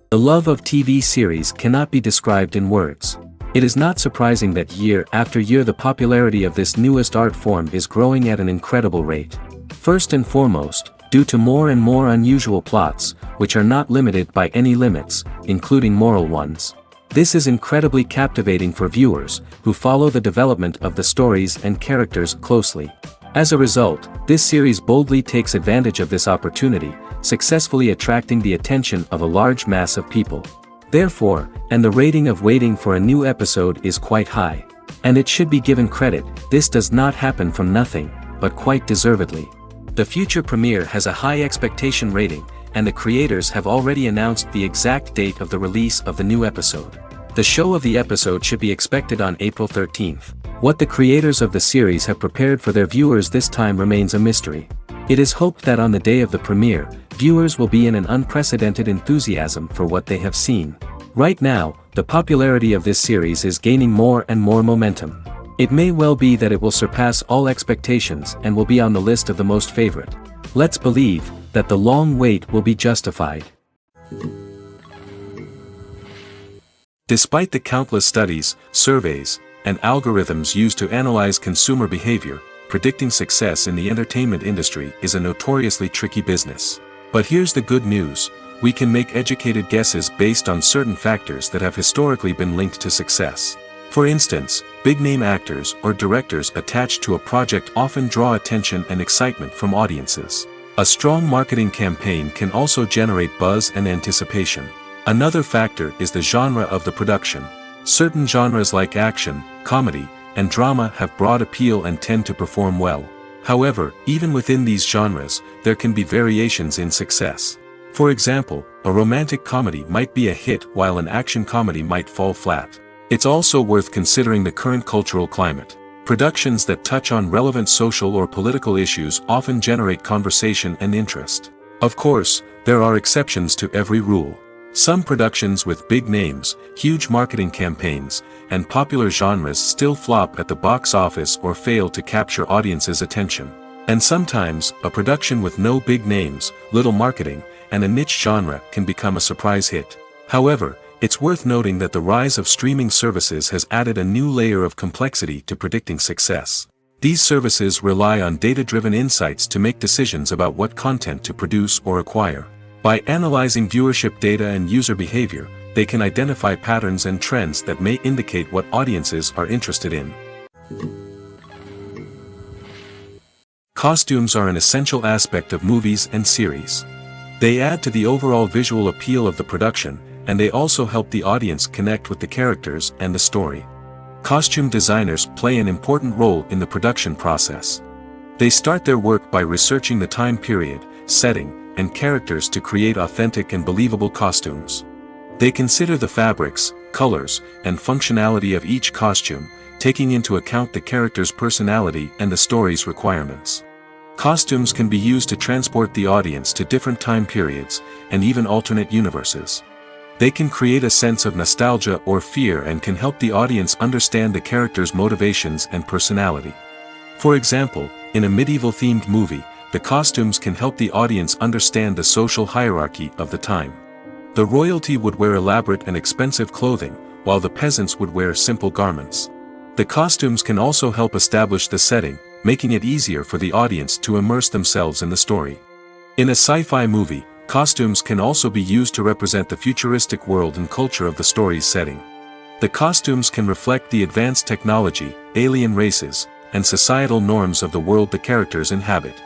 The love of TV series cannot be described in words. It is not surprising that year after year the popularity of this newest art form is growing at an incredible rate. First and foremost, due to more and more unusual plots, which are not limited by any limits, including moral ones. This is incredibly captivating for viewers, who follow the development of the stories and characters closely. As a result, this series boldly takes advantage of this opportunity, successfully attracting the attention of a large mass of people. Therefore, and the rating of waiting for a new episode is quite high. And it should be given credit, this does not happen from nothing, but quite deservedly. The future premiere has a high expectation rating, and the creators have already announced the exact date of the release of the new episode. The show of the episode should be expected on April 13th. What the creators of the series have prepared for their viewers this time remains a mystery. It is hoped that on the day of the premiere, viewers will be in an unprecedented enthusiasm for what they have seen. Right now, the popularity of this series is gaining more and more momentum. It may well be that it will surpass all expectations and will be on the list of the most favorite. Let's believe that the long wait will be justified. Despite the countless studies, surveys, and algorithms used to analyze consumer behavior, predicting success in the entertainment industry is a notoriously tricky business. But here's the good news: we can make educated guesses based on certain factors that have historically been linked to success. For instance, big-name actors or directors attached to a project often draw attention and excitement from audiences. A strong marketing campaign can also generate buzz and anticipation. Another factor is the genre of the production. Certain genres like action, comedy, and drama have broad appeal and tend to perform well. However, even within these genres, there can be variations in success. For example, a romantic comedy might be a hit while an action comedy might fall flat. It's also worth considering the current cultural climate. Productions that touch on relevant social or political issues often generate conversation and interest. Of course, there are exceptions to every rule. Some productions with big names, huge marketing campaigns, and popular genres still flop at the box office or fail to capture audiences' attention. And sometimes, a production with no big names, little marketing, and a niche genre can become a surprise hit. However, it's worth noting that the rise of streaming services has added a new layer of complexity to predicting success. These services rely on data-driven insights to make decisions about what content to produce or acquire. By analyzing viewership data and user behavior, they can identify patterns and trends that may indicate what audiences are interested in. Costumes are an essential aspect of movies and series. They add to the overall visual appeal of the production, and they also help the audience connect with the characters and the story. Costume designers play an important role in the production process. They start their work by researching the time period, setting, and characters to create authentic and believable costumes. They consider the fabrics, colors, and functionality of each costume, taking into account the character's personality and the story's requirements. Costumes can be used to transport the audience to different time periods, and even alternate universes. They can create a sense of nostalgia or fear and can help the audience understand the character's motivations and personality. For example, in a medieval-themed movie, the costumes can help the audience understand the social hierarchy of the time. The royalty would wear elaborate and expensive clothing, while the peasants would wear simple garments. The costumes can also help establish the setting, making it easier for the audience to immerse themselves in the story. In a sci-fi movie, costumes can also be used to represent the futuristic world and culture of the story's setting. The costumes can reflect the advanced technology, alien races, and societal norms of the world the characters inhabit.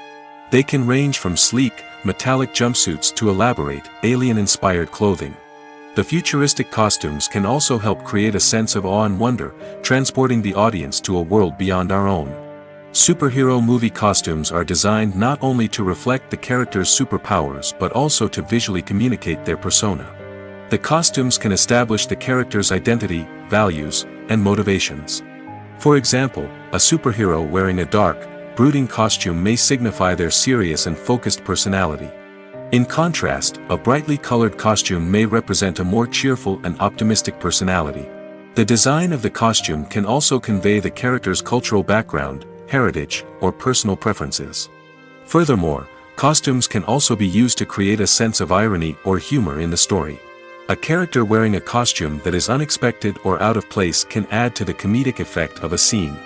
They can range from sleek, metallic jumpsuits to elaborate, alien-inspired clothing. The futuristic costumes can also help create a sense of awe and wonder, transporting the audience to a world beyond our own. Superhero movie costumes are designed not only to reflect the character's superpowers but also to visually communicate their persona. The costumes can establish the character's identity, values, and motivations. For example, a superhero wearing a dark, brooding costume may signify their serious and focused personality. In contrast, a brightly colored costume may represent a more cheerful and optimistic personality. The design of the costume can also convey the character's cultural background, heritage, or personal preferences. Furthermore, costumes can also be used to create a sense of irony or humor in the story. A character wearing a costume that is unexpected or out of place can add to the comedic effect of a scene.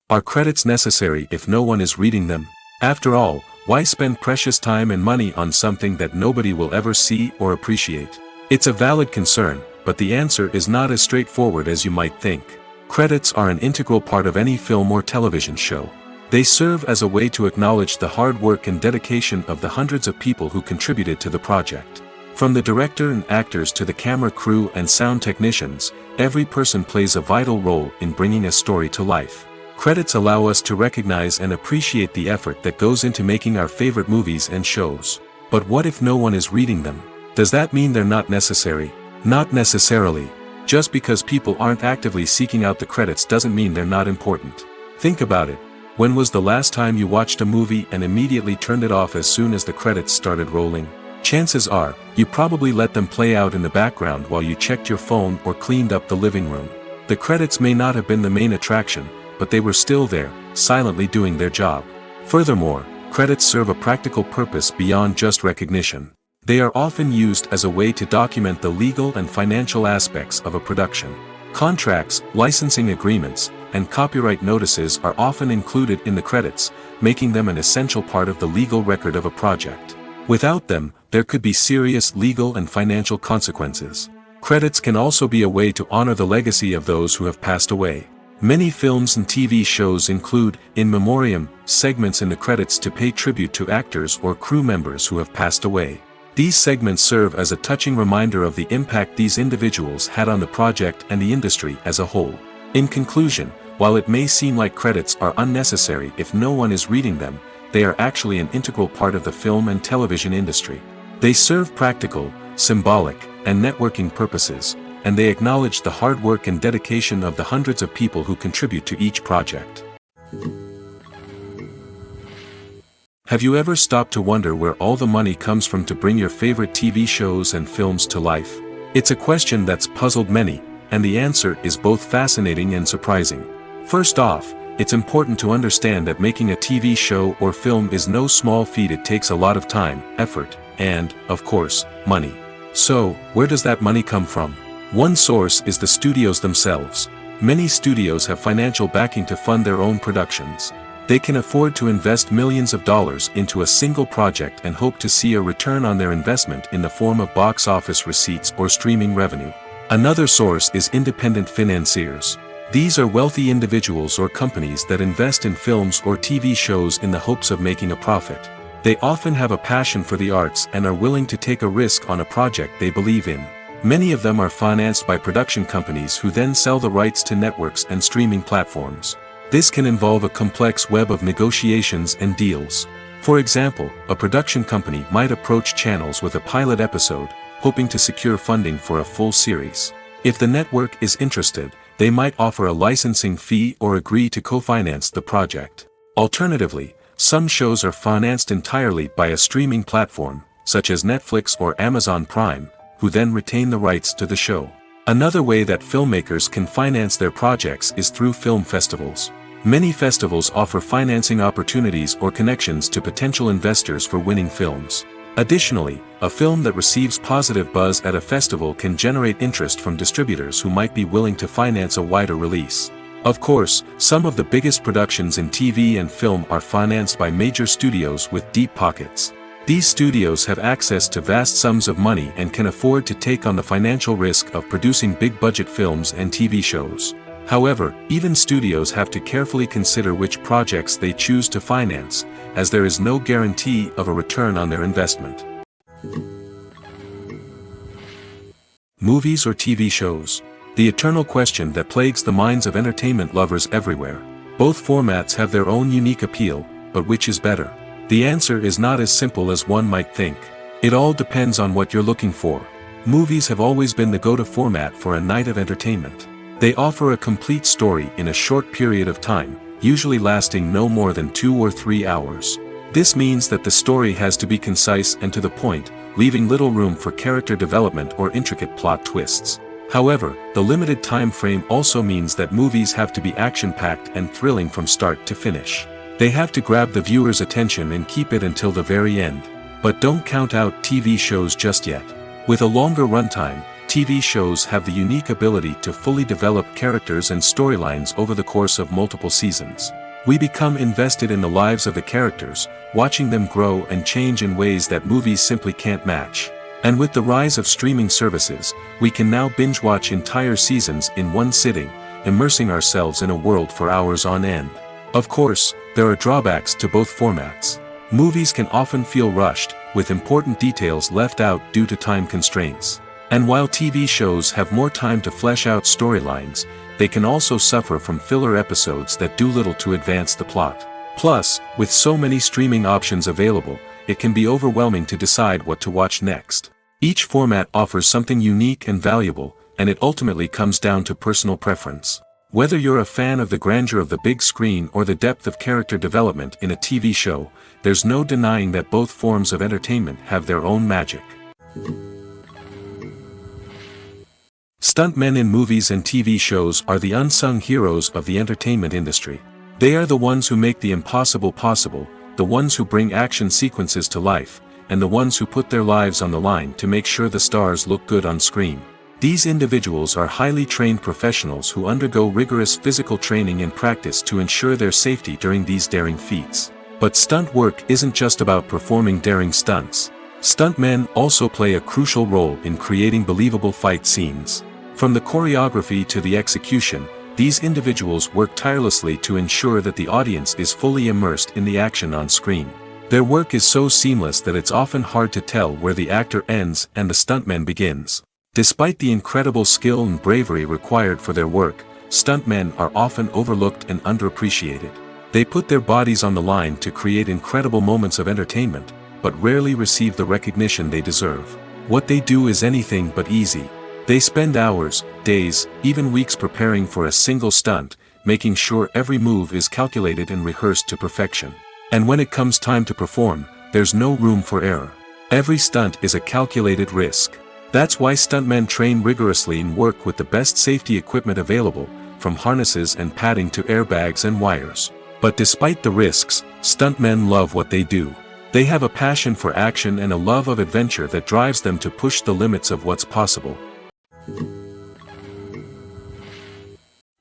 Are credits necessary if no one is reading them? After all, why spend precious time and money on something that nobody will ever see or appreciate? It's a valid concern, but the answer is not as straightforward as you might think. Credits are an integral part of any film or television show. They serve as a way to acknowledge the hard work and dedication of the hundreds of people who contributed to the project. From the director and actors to the camera crew and sound technicians, every person plays a vital role in bringing a story to life. Credits allow us to recognize and appreciate the effort that goes into making our favorite movies and shows. But what if no one is reading them? Does that mean they're not necessary? Not necessarily. Just because people aren't actively seeking out the credits doesn't mean they're not important. Think about it. When was the last time you watched a movie and immediately turned it off as soon as the credits started rolling? Chances are, you probably let them play out in the background while you checked your phone or cleaned up the living room. The credits may not have been the main attraction, but they were still there, silently doing their job. Furthermore, credits serve a practical purpose beyond just recognition. They are often used as a way to document the legal and financial aspects of a production. Contracts, licensing agreements, and copyright notices are often included in the credits, making them an essential part of the legal record of a project. Without them, there could be serious legal and financial consequences. Credits can also be a way to honor the legacy of those who have passed away. Many films and TV shows include, in memoriam, segments in the credits to pay tribute to actors or crew members who have passed away. These segments serve as a touching reminder of the impact these individuals had on the project and the industry as a whole. In conclusion, while it may seem like credits are unnecessary if no one is reading them, they are actually an integral part of the film and television industry. They serve practical, symbolic, and networking purposes, and they acknowledge the hard work and dedication of the hundreds of people who contribute to each project. Have you ever stopped to wonder where all the money comes from to bring your favorite TV shows and films to life? It's a question that's puzzled many, and the answer is both fascinating and surprising. First off, it's important to understand that making a TV show or film is no small feat. It takes a lot of time, effort, and, of course, money. So, where does that money come from? One source is the studios themselves. Many studios have financial backing to fund their own productions. They can afford to invest millions of dollars into a single project and hope to see a return on their investment in the form of box office receipts or streaming revenue. Another source is independent financiers. These are wealthy individuals or companies that invest in films or TV shows in the hopes of making a profit. They often have a passion for the arts and are willing to take a risk on a project they believe in. Many of them are financed by production companies who then sell the rights to networks and streaming platforms. This can involve a complex web of negotiations and deals. For example, a production company might approach channels with a pilot episode, hoping to secure funding for a full series. If the network is interested, they might offer a licensing fee or agree to co-finance the project. Alternatively, some shows are financed entirely by a streaming platform, such as Netflix or Amazon Prime, who then retain the rights to the show. Another way that filmmakers can finance their projects is through film festivals. Many festivals offer financing opportunities or connections to potential investors for winning films. Additionally, a film that receives positive buzz at a festival can generate interest from distributors who might be willing to finance a wider release. Of course, some of the biggest productions in TV and film are financed by major studios with deep pockets. These studios have access to vast sums of money and can afford to take on the financial risk of producing big-budget films and TV shows. However, even studios have to carefully consider which projects they choose to finance, as there is no guarantee of a return on their investment. Movies or TV shows? The eternal question that plagues the minds of entertainment lovers everywhere. Both formats have their own unique appeal, but which is better? The answer is not as simple as one might think. It all depends on what you're looking for. Movies have always been the go-to format for a night of entertainment. They offer a complete story in a short period of time, usually lasting no more than 2 or 3 hours. This means that the story has to be concise and to the point, leaving little room for character development or intricate plot twists. However, the limited time frame also means that movies have to be action-packed and thrilling from start to finish. They have to grab the viewer's attention and keep it until the very end. But don't count out TV shows just yet. With a longer runtime, TV shows have the unique ability to fully develop characters and storylines over the course of multiple seasons. We become invested in the lives of the characters, watching them grow and change in ways that movies simply can't match. And with the rise of streaming services, we can now binge-watch entire seasons in one sitting, immersing ourselves in a world for hours on end. Of course, there are drawbacks to both formats. Movies can often feel rushed, with important details left out due to time constraints. And while TV shows have more time to flesh out storylines, they can also suffer from filler episodes that do little to advance the plot. Plus, with so many streaming options available, it can be overwhelming to decide what to watch next. Each format offers something unique and valuable, and it ultimately comes down to personal preference. Whether you're a fan of the grandeur of the big screen or the depth of character development in a TV show, there's no denying that both forms of entertainment have their own magic. Stuntmen in movies and TV shows are the unsung heroes of the entertainment industry. They are the ones who make the impossible possible, the ones who bring action sequences to life, and the ones who put their lives on the line to make sure the stars look good on screen. These individuals are highly trained professionals who undergo rigorous physical training and practice to ensure their safety during these daring feats. But stunt work isn't just about performing daring stunts. Stuntmen also play a crucial role in creating believable fight scenes. From the choreography to the execution, these individuals work tirelessly to ensure that the audience is fully immersed in the action on screen. Their work is so seamless that it's often hard to tell where the actor ends and the stuntman begins. Despite the incredible skill and bravery required for their work, stuntmen are often overlooked and underappreciated. They put their bodies on the line to create incredible moments of entertainment, but rarely receive the recognition they deserve. What they do is anything but easy. They spend hours, days, even weeks preparing for a single stunt, making sure every move is calculated and rehearsed to perfection. And when it comes time to perform, there's no room for error. Every stunt is a calculated risk. That's why stuntmen train rigorously and work with the best safety equipment available, from harnesses and padding to airbags and wires. But despite the risks, stuntmen love what they do. They have a passion for action and a love of adventure that drives them to push the limits of what's possible.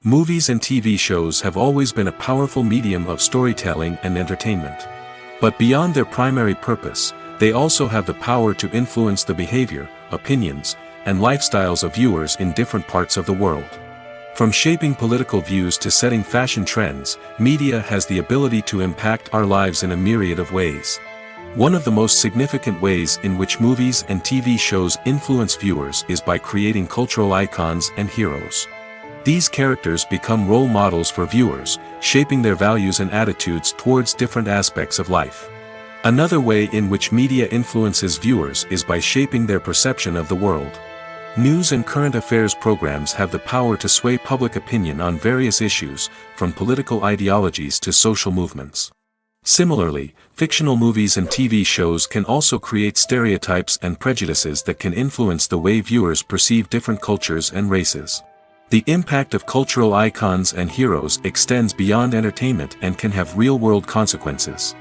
Movies and TV shows have always been a powerful medium of storytelling and entertainment. But beyond their primary purpose, they also have the power to influence the behavior, opinions, and lifestyles of viewers in different parts of the world. From shaping political views to setting fashion trends, media has the ability to impact our lives in a myriad of ways. One of the most significant ways in which movies and TV shows influence viewers is by creating cultural icons and heroes. These characters become role models for viewers, shaping their values and attitudes towards different aspects of life. Another way in which media influences viewers is by shaping their perception of the world. News and current affairs programs have the power to sway public opinion on various issues, from political ideologies to social movements. Similarly, fictional movies and TV shows can also create stereotypes and prejudices that can influence the way viewers perceive different cultures and races. The impact of cultural icons and heroes extends beyond entertainment and can have real-world consequences.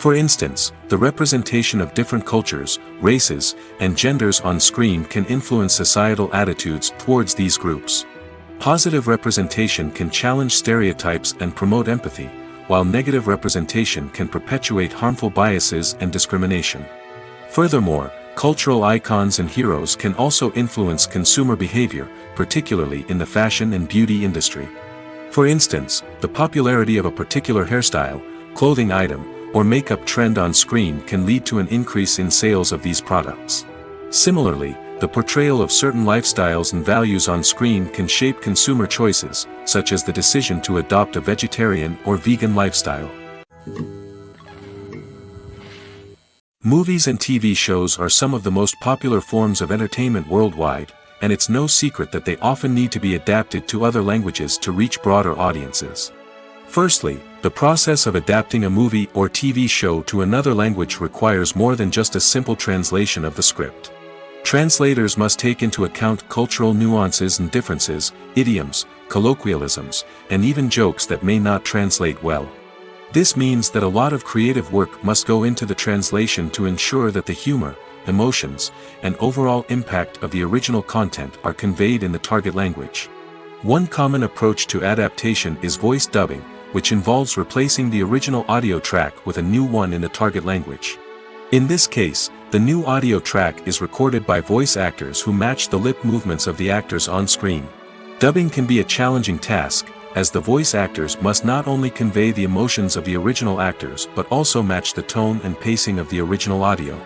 For instance, the representation of different cultures, races, and genders on screen can influence societal attitudes towards these groups. Positive representation can challenge stereotypes and promote empathy, while negative representation can perpetuate harmful biases and discrimination. Furthermore, cultural icons and heroes can also influence consumer behavior, particularly in the fashion and beauty industry. For instance, the popularity of a particular hairstyle, clothing item, or makeup trend on screen can lead to an increase in sales of these products. Similarly, the portrayal of certain lifestyles and values on screen can shape consumer choices, such as the decision to adopt a vegetarian or vegan lifestyle. Movies and TV shows are some of the most popular forms of entertainment worldwide, and it's no secret that they often need to be adapted to other languages to reach broader audiences. Firstly, the process of adapting a movie or TV show to another language requires more than just a simple translation of the script. Translators must take into account cultural nuances and differences, idioms, colloquialisms, and even jokes that may not translate well. This means that a lot of creative work must go into the translation to ensure that the humor, emotions, and overall impact of the original content are conveyed in the target language. One common approach to adaptation is voice dubbing, which involves replacing the original audio track with a new one in the target language. In this case, the new audio track is recorded by voice actors who match the lip movements of the actors on screen. Dubbing can be a challenging task, as the voice actors must not only convey the emotions of the original actors but also match the tone and pacing of the original audio.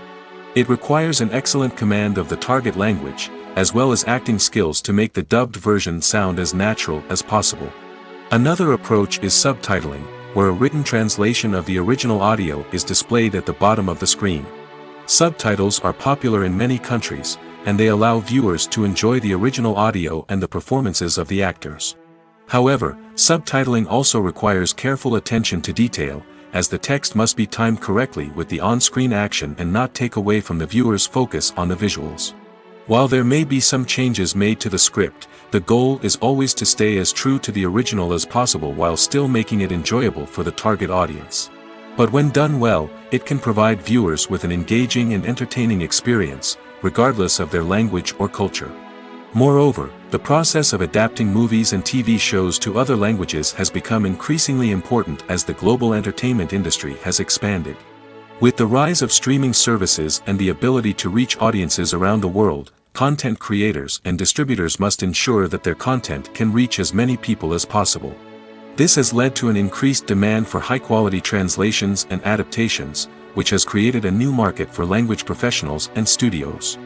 It requires an excellent command of the target language, as well as acting skills to make the dubbed version sound as natural as possible. Another approach is subtitling, where a written translation of the original audio is displayed at the bottom of the screen. Subtitles are popular in many countries, and they allow viewers to enjoy the original audio and the performances of the actors. However, subtitling also requires careful attention to detail, as the text must be timed correctly with the on-screen action and not take away from the viewer's focus on the visuals. While there may be some changes made to the script, the goal is always to stay as true to the original as possible while still making it enjoyable for the target audience. But when done well, it can provide viewers with an engaging and entertaining experience, regardless of their language or culture. Moreover, the process of adapting movies and TV shows to other languages has become increasingly important as the global entertainment industry has expanded. With the rise of streaming services and the ability to reach audiences around the world, content creators and distributors must ensure that their content can reach as many people as possible. This has led to an increased demand for high-quality translations and adaptations, which has created a new market for language professionals and studios.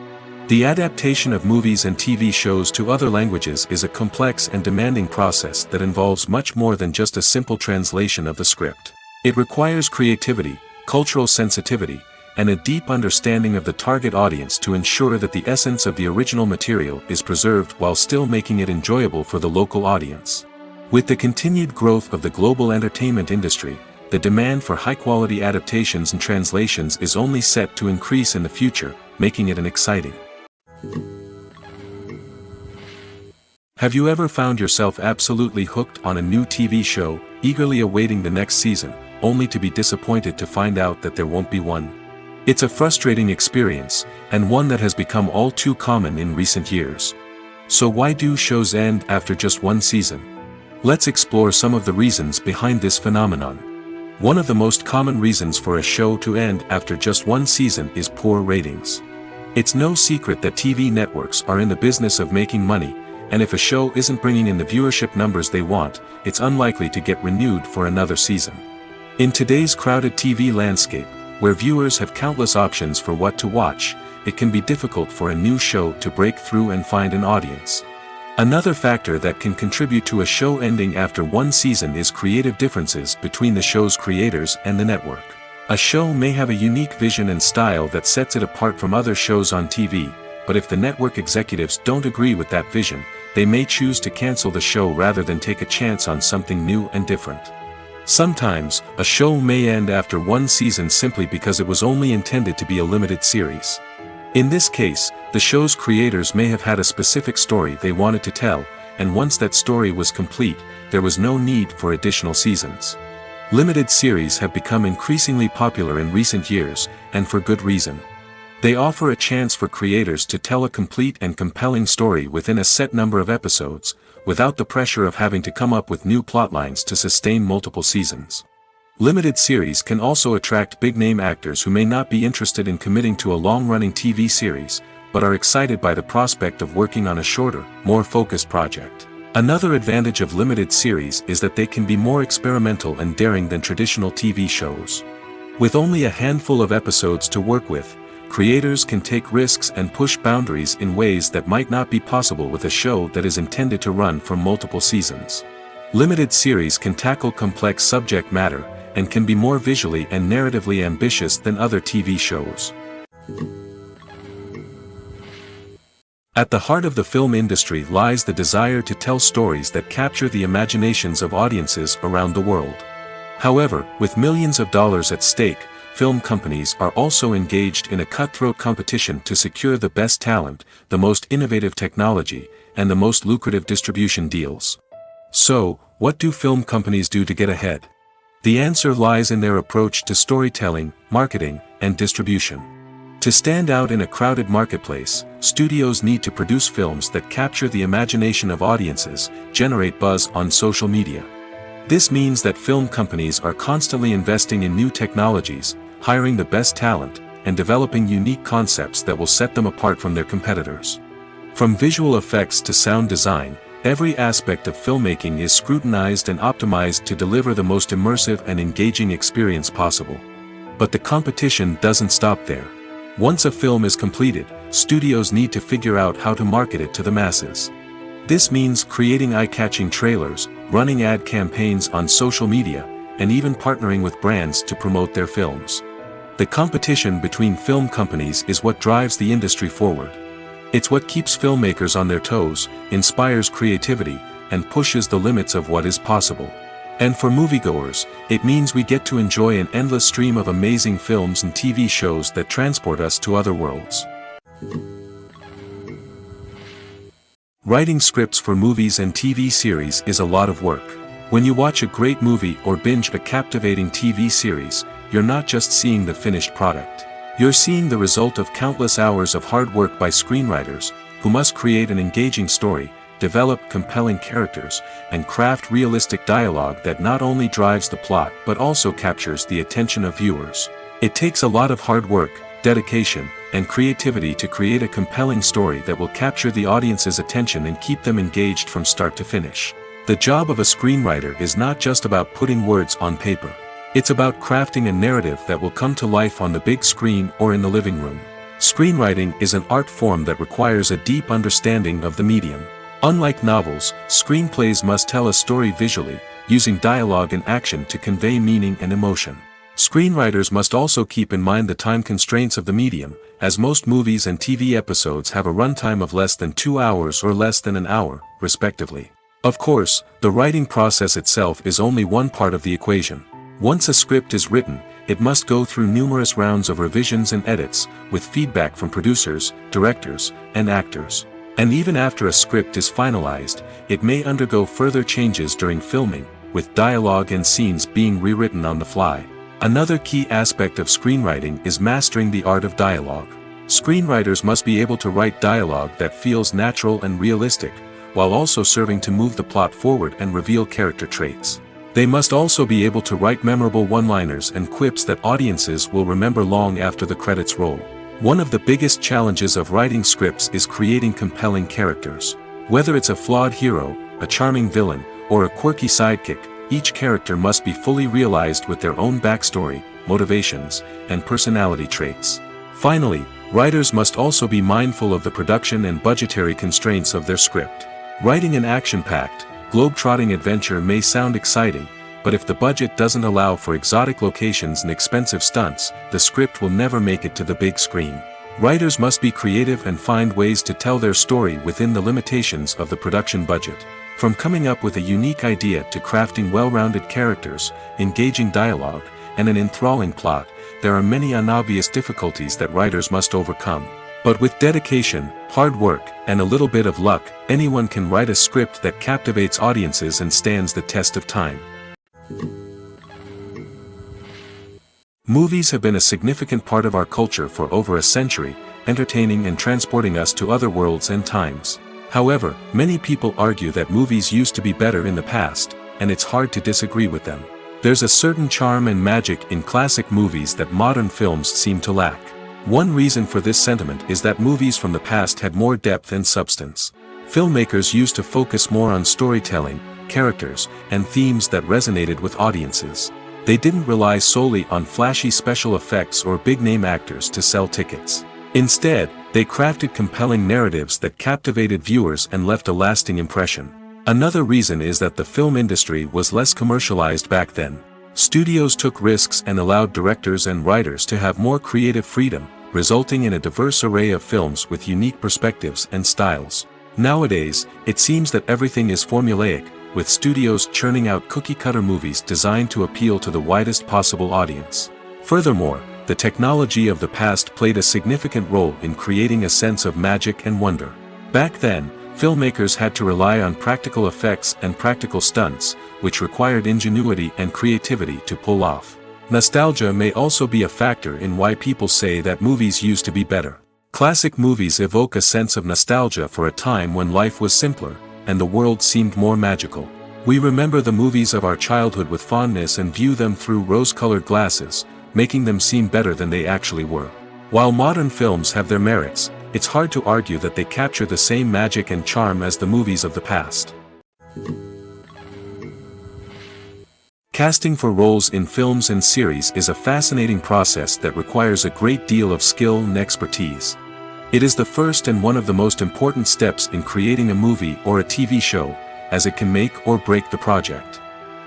The adaptation of movies and TV shows to other languages is a complex and demanding process that involves much more than just a simple translation of the script. It requires creativity, cultural sensitivity, and a deep understanding of the target audience to ensure that the essence of the original material is preserved while still making it enjoyable for the local audience. With the continued growth of the global entertainment industry, the demand for high-quality adaptations and translations is only set to increase in the future, making it an exciting. Have you ever found yourself absolutely hooked on a new TV show, eagerly awaiting the next season, only to be disappointed to find out that there won't be one? It's a frustrating experience, and one that has become all too common in recent years. So why do shows end after just one season? Let's explore some of the reasons behind this phenomenon. One of the most common reasons for a show to end after just one season is poor ratings. It's no secret that TV networks are in the business of making money, and if a show isn't bringing in the viewership numbers they want, it's unlikely to get renewed for another season. In today's crowded TV landscape, where viewers have countless options for what to watch, it can be difficult for a new show to break through and find an audience. Another factor that can contribute to a show ending after one season is creative differences between the show's creators and the network. A show may have a unique vision and style that sets it apart from other shows on TV, but if the network executives don't agree with that vision, they may choose to cancel the show rather than take a chance on something new and different. Sometimes, a show may end after one season simply because it was only intended to be a limited series. In this case, the show's creators may have had a specific story they wanted to tell, and once that story was complete, there was no need for additional seasons. Limited series have become increasingly popular in recent years, and for good reason. They offer a chance for creators to tell a complete and compelling story within a set number of episodes, without the pressure of having to come up with new plotlines to sustain multiple seasons. Limited series can also attract big-name actors who may not be interested in committing to a long-running TV series, but are excited by the prospect of working on a shorter, more focused project. Another advantage of limited series is that they can be more experimental and daring than traditional TV shows. With only a handful of episodes to work with, creators can take risks and push boundaries in ways that might not be possible with a show that is intended to run for multiple seasons. Limited series can tackle complex subject matter, and can be more visually and narratively ambitious than other TV shows. At the heart of the film industry lies the desire to tell stories that capture the imaginations of audiences around the world. However, with millions of dollars at stake, film companies are also engaged in a cutthroat competition to secure the best talent, the most innovative technology, and the most lucrative distribution deals. So, what do film companies do to get ahead? The answer lies in their approach to storytelling, marketing, and distribution. To stand out in a crowded marketplace, studios need to produce films that capture the imagination of audiences, generate buzz on social media. This means that film companies are constantly investing in new technologies, hiring the best talent, and developing unique concepts that will set them apart from their competitors. From visual effects to sound design, every aspect of filmmaking is scrutinized and optimized to deliver the most immersive and engaging experience possible. But the competition doesn't stop there. Once a film is completed, studios need to figure out how to market it to the masses. This means creating eye-catching trailers, running ad campaigns on social media, and even partnering with brands to promote their films. The competition between film companies is what drives the industry forward. It's what keeps filmmakers on their toes, inspires creativity, and pushes the limits of what is possible. And for moviegoers, it means we get to enjoy an endless stream of amazing films and TV shows that transport us to other worlds. Writing scripts for movies and TV series is a lot of work. When you watch a great movie or binge a captivating TV series, you're not just seeing the finished product. You're seeing the result of countless hours of hard work by screenwriters, who must create an engaging story, develop compelling characters, and craft realistic dialogue that not only drives the plot but also captures the attention of viewers. It takes a lot of hard work, dedication, and creativity to create a compelling story that will capture the audience's attention and keep them engaged from start to finish. The job of a screenwriter is not just about putting words on paper. It's about crafting a narrative that will come to life on the big screen or in the living room. Screenwriting is an art form that requires a deep understanding of the medium. Unlike novels, screenplays must tell a story visually, using dialogue and action to convey meaning and emotion. Screenwriters must also keep in mind the time constraints of the medium, as most movies and TV episodes have a runtime of less than 2 hours or less than an hour, respectively. Of course, the writing process itself is only one part of the equation. Once a script is written, it must go through numerous rounds of revisions and edits, with feedback from producers, directors, and actors. And even after a script is finalized, it may undergo further changes during filming, with dialogue and scenes being rewritten on the fly. Another key aspect of screenwriting is mastering the art of dialogue. Screenwriters must be able to write dialogue that feels natural and realistic, while also serving to move the plot forward and reveal character traits. They must also be able to write memorable one-liners and quips that audiences will remember long after the credits roll. One of the biggest challenges of writing scripts is creating compelling characters. Whether it's a flawed hero, a charming villain, or a quirky sidekick, each character must be fully realized with their own backstory, motivations, and personality traits. Finally, writers must also be mindful of the production and budgetary constraints of their script. Writing an action-packed, globe-trotting adventure may sound exciting, but if the budget doesn't allow for exotic locations and expensive stunts, the script will never make it to the big screen. Writers must be creative and find ways to tell their story within the limitations of the production budget. From coming up with a unique idea to crafting well-rounded characters, engaging dialogue, and an enthralling plot, there are many unobvious difficulties that writers must overcome. But with dedication, hard work, and a little bit of luck, anyone can write a script that captivates audiences and stands the test of time. Movies have been a significant part of our culture for over a century, entertaining and transporting us to other worlds and times. However, many people argue that movies used to be better in the past, and it's hard to disagree with them. There's a certain charm and magic in classic movies that modern films seem to lack. One reason for this sentiment is that movies from the past had more depth and substance. Filmmakers used to focus more on storytelling, characters, and themes that resonated with audiences. They didn't rely solely on flashy special effects or big-name actors to sell tickets. Instead, they crafted compelling narratives that captivated viewers and left a lasting impression. Another reason is that the film industry was less commercialized back then. Studios took risks and allowed directors and writers to have more creative freedom, resulting in a diverse array of films with unique perspectives and styles. Nowadays, it seems that everything is formulaic, with studios churning out cookie-cutter movies designed to appeal to the widest possible audience. Furthermore, the technology of the past played a significant role in creating a sense of magic and wonder. Back then, Filmmakers had to rely on practical effects and practical stunts, which required ingenuity and creativity to pull off. Nostalgia may also be a factor in why people say that movies used to be better. Classic movies evoke a sense of nostalgia for a time when life was simpler, and the world seemed more magical. We remember the movies of our childhood with fondness and view them through rose-colored glasses, making them seem better than they actually were. While modern films have their merits, it's hard to argue that they capture the same magic and charm as the movies of the past. Casting for roles in films and series is a fascinating process that requires a great deal of skill and expertise. It is the first and one of the most important steps in creating a movie or a TV show, as it can make or break the project.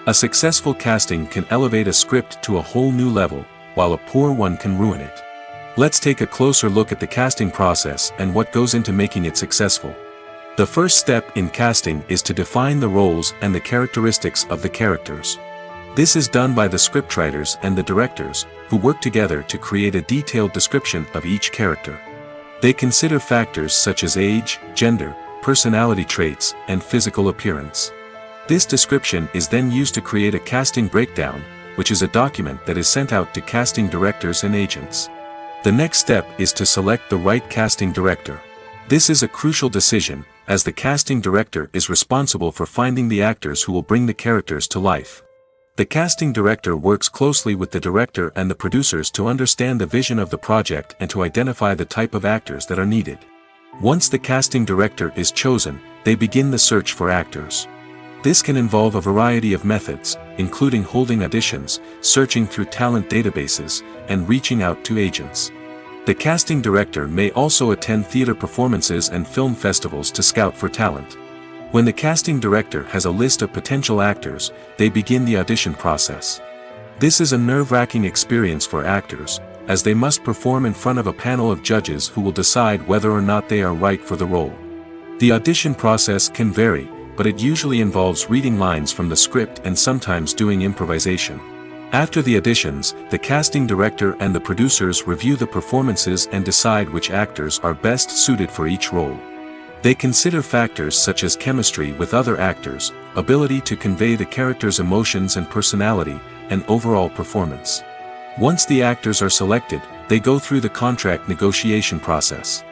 A successful casting can elevate a script to a whole new level, while a poor one can ruin it. Let's take a closer look at the casting process and what goes into making it successful. The first step in casting is to define the roles and the characteristics of the characters. This is done by the scriptwriters and the directors, who work together to create a detailed description of each character. They consider factors such as age, gender, personality traits, and physical appearance. This description is then used to create a casting breakdown, which is a document that is sent out to casting directors and agents. The next step is to select the right casting director. This is a crucial decision, as the casting director is responsible for finding the actors who will bring the characters to life. The casting director works closely with the director and the producers to understand the vision of the project and to identify the type of actors that are needed. Once the casting director is chosen, they begin the search for actors. This can involve a variety of methods, including holding auditions, searching through talent databases, and reaching out to agents. The casting director may also attend theater performances and film festivals to scout for talent. When the casting director has a list of potential actors, they begin the audition process. This is a nerve-wracking experience for actors, as they must perform in front of a panel of judges who will decide whether or not they are right for the role. The audition process can vary, but it usually involves reading lines from the script and sometimes doing improvisation. After the auditions, the casting director and the producers review the performances and decide which actors are best suited for each role. They consider factors such as chemistry with other actors, ability to convey the character's emotions and personality, and overall performance. Once the actors are selected, they go through the contract negotiation process.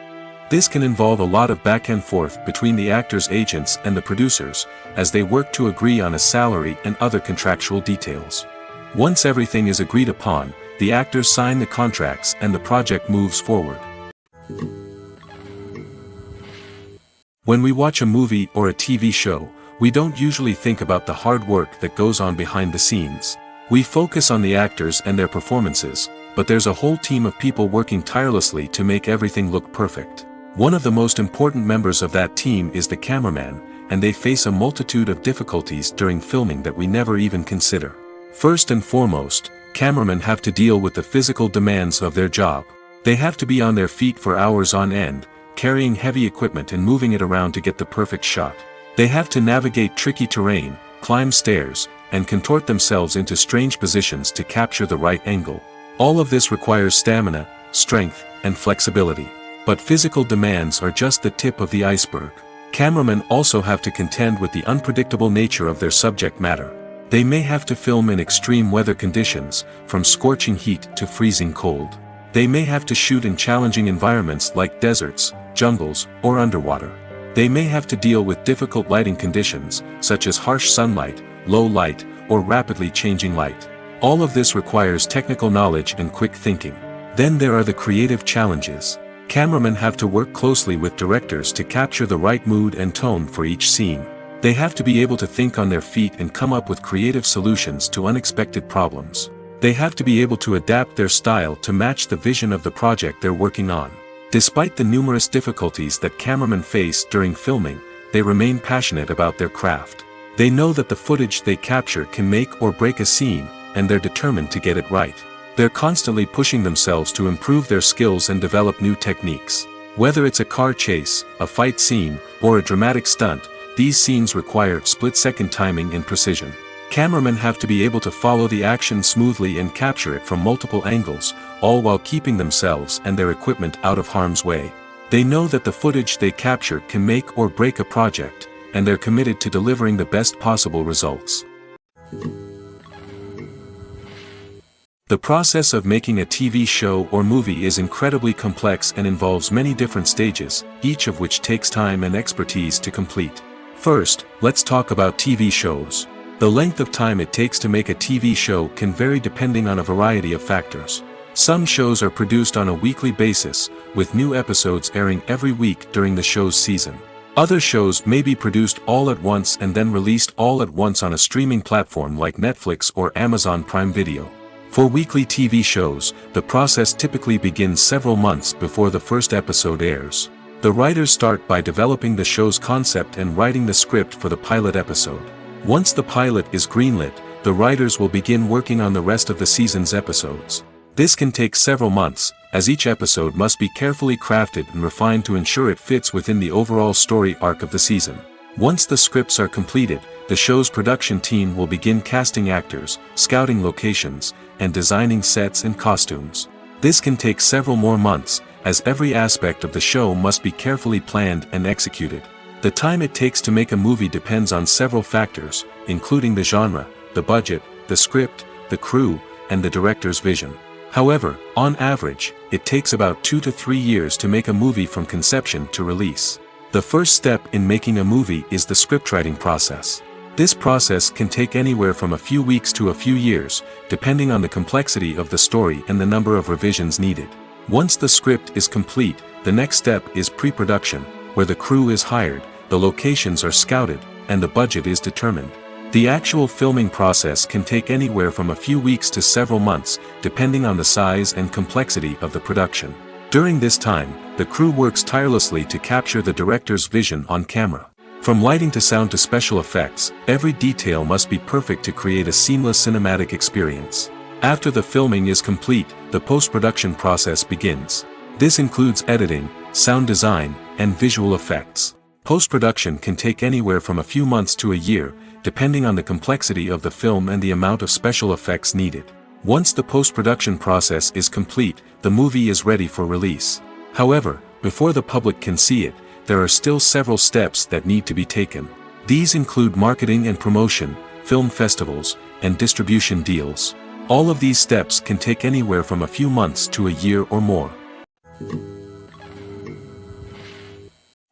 This can involve a lot of back and forth between the actors' agents and the producers, as they work to agree on a salary and other contractual details. Once everything is agreed upon, the actors sign the contracts and the project moves forward. When we watch a movie or a TV show, we don't usually think about the hard work that goes on behind the scenes. We focus on the actors and their performances, but there's a whole team of people working tirelessly to make everything look perfect. One of the most important members of that team is the cameraman, and they face a multitude of difficulties during filming that we never even consider. First and foremost, cameramen have to deal with the physical demands of their job. They have to be on their feet for hours on end, carrying heavy equipment and moving it around to get the perfect shot. They have to navigate tricky terrain, climb stairs, and contort themselves into strange positions to capture the right angle. All of this requires stamina, strength, and flexibility. But physical demands are just the tip of the iceberg. Cameramen also have to contend with the unpredictable nature of their subject matter. They may have to film in extreme weather conditions, from scorching heat to freezing cold. They may have to shoot in challenging environments like deserts, jungles, or underwater. They may have to deal with difficult lighting conditions, such as harsh sunlight, low light, or rapidly changing light. All of this requires technical knowledge and quick thinking. Then there are the creative challenges. Cameramen have to work closely with directors to capture the right mood and tone for each scene. They have to be able to think on their feet and come up with creative solutions to unexpected problems. They have to be able to adapt their style to match the vision of the project they're working on. Despite the numerous difficulties that cameramen face during filming, they remain passionate about their craft. They know that the footage they capture can make or break a scene, and they're determined to get it right. They're constantly pushing themselves to improve their skills and develop new techniques. Whether it's a car chase, a fight scene, or a dramatic stunt, these scenes require split-second timing and precision. Cameramen have to be able to follow the action smoothly and capture it from multiple angles, all while keeping themselves and their equipment out of harm's way. They know that the footage they capture can make or break a project, and they're committed to delivering the best possible results. The process of making a TV show or movie is incredibly complex and involves many different stages, each of which takes time and expertise to complete. First, let's talk about TV shows. The length of time it takes to make a TV show can vary depending on a variety of factors. Some shows are produced on a weekly basis, with new episodes airing every week during the show's season. Other shows may be produced all at once and then released all at once on a streaming platform like Netflix or Amazon Prime Video. For weekly TV shows, the process typically begins several months before the first episode airs. The writers start by developing the show's concept and writing the script for the pilot episode. Once the pilot is greenlit, the writers will begin working on the rest of the season's episodes. This can take several months, as each episode must be carefully crafted and refined to ensure it fits within the overall story arc of the season. Once the scripts are completed, the show's production team will begin casting actors, scouting locations, and designing sets and costumes. This can take several more months, as every aspect of the show must be carefully planned and executed. The time it takes to make a movie depends on several factors, including the genre, the budget, the script, the crew, and the director's vision. However, on average, it takes about 2 to 3 years to make a movie from conception to release. The first step in making a movie is the scriptwriting process. This process can take anywhere from a few weeks to a few years, depending on the complexity of the story and the number of revisions needed. Once the script is complete, the next step is pre-production, where the crew is hired, the locations are scouted, and the budget is determined. The actual filming process can take anywhere from a few weeks to several months, depending on the size and complexity of the production. During this time, the crew works tirelessly to capture the director's vision on camera. From lighting to sound to special effects, every detail must be perfect to create a seamless cinematic experience. After the filming is complete, the post-production process begins. This includes editing, sound design, and visual effects. Post-production can take anywhere from a few months to a year, depending on the complexity of the film and the amount of special effects needed. Once the post-production process is complete, the movie is ready for release. However, before the public can see it, there are still several steps that need to be taken. These include marketing and promotion, film festivals, and distribution deals. All of these steps can take anywhere from a few months to a year or more.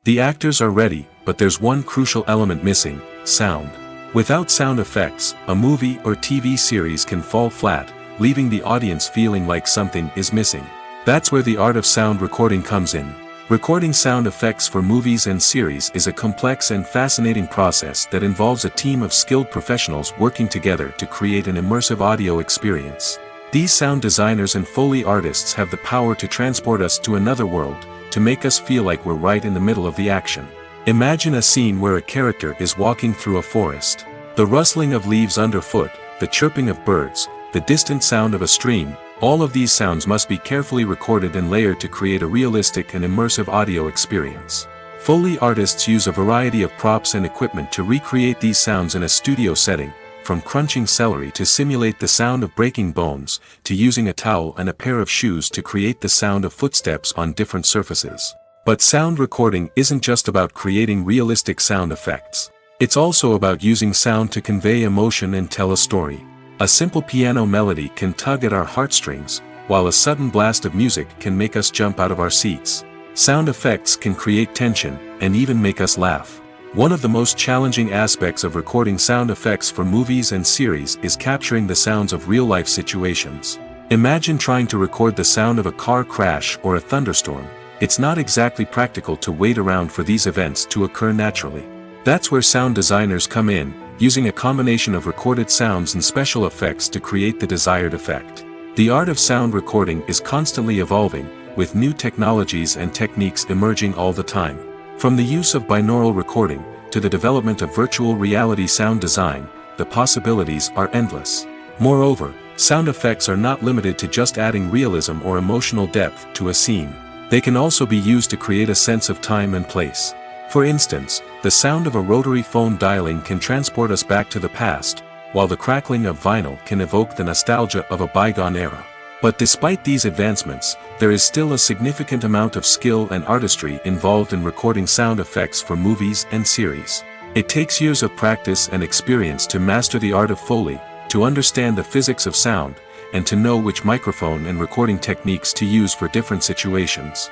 The actors are ready, but there's one crucial element missing: sound. Without sound effects, a movie or TV series can fall flat, leaving the audience feeling like something is missing. That's where the art of sound recording comes in. Recording sound effects for movies and series is a complex and fascinating process that involves a team of skilled professionals working together to create an immersive audio experience. These sound designers and Foley artists have the power to transport us to another world, to make us feel like we're right in the middle of the action. Imagine a scene where a character is walking through a forest. The rustling of leaves underfoot, the chirping of birds, the distant sound of a stream, all of these sounds must be carefully recorded and layered to create a realistic and immersive audio experience. Foley artists use a variety of props and equipment to recreate these sounds in a studio setting, from crunching celery to simulate the sound of breaking bones, to using a towel and a pair of shoes to create the sound of footsteps on different surfaces. But sound recording isn't just about creating realistic sound effects. It's also about using sound to convey emotion and tell a story. A simple piano melody can tug at our heartstrings, while a sudden blast of music can make us jump out of our seats. Sound effects can create tension, and even make us laugh. One of the most challenging aspects of recording sound effects for movies and series is capturing the sounds of real-life situations. Imagine trying to record the sound of a car crash or a thunderstorm. It's not exactly practical to wait around for these events to occur naturally. That's where sound designers come in, using a combination of recorded sounds and special effects to create the desired effect. The art of sound recording is constantly evolving, with new technologies and techniques emerging all the time. From the use of binaural recording, to the development of virtual reality sound design, the possibilities are endless. Moreover, sound effects are not limited to just adding realism or emotional depth to a scene. They can also be used to create a sense of time and place. For instance, the sound of a rotary phone dialing can transport us back to the past, while the crackling of vinyl can evoke the nostalgia of a bygone era. But despite these advancements, there is still a significant amount of skill and artistry involved in recording sound effects for movies and series. It takes years of practice and experience to master the art of Foley, to understand the physics of sound, and to know which microphone and recording techniques to use for different situations.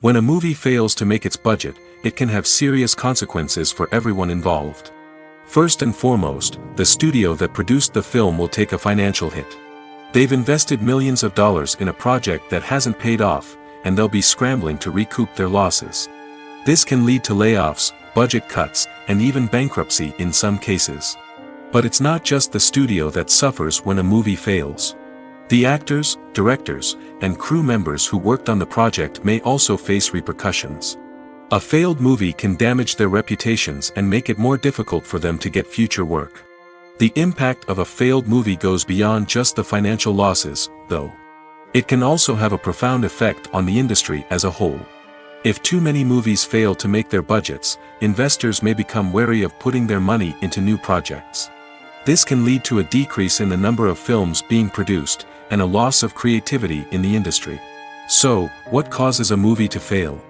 When a movie fails to make its budget, it can have serious consequences for everyone involved. First and foremost, the studio that produced the film will take a financial hit. They've invested millions of dollars in a project that hasn't paid off, and they'll be scrambling to recoup their losses. This can lead to layoffs, budget cuts, and even bankruptcy in some cases. But it's not just the studio that suffers when a movie fails. The actors, directors, and crew members who worked on the project may also face repercussions. A failed movie can damage their reputations and make it more difficult for them to get future work. The impact of a failed movie goes beyond just the financial losses, though. It can also have a profound effect on the industry as a whole. If too many movies fail to make their budgets, investors may become wary of putting their money into new projects. This can lead to a decrease in the number of films being produced, and a loss of creativity in the industry. So, what causes a movie to fail?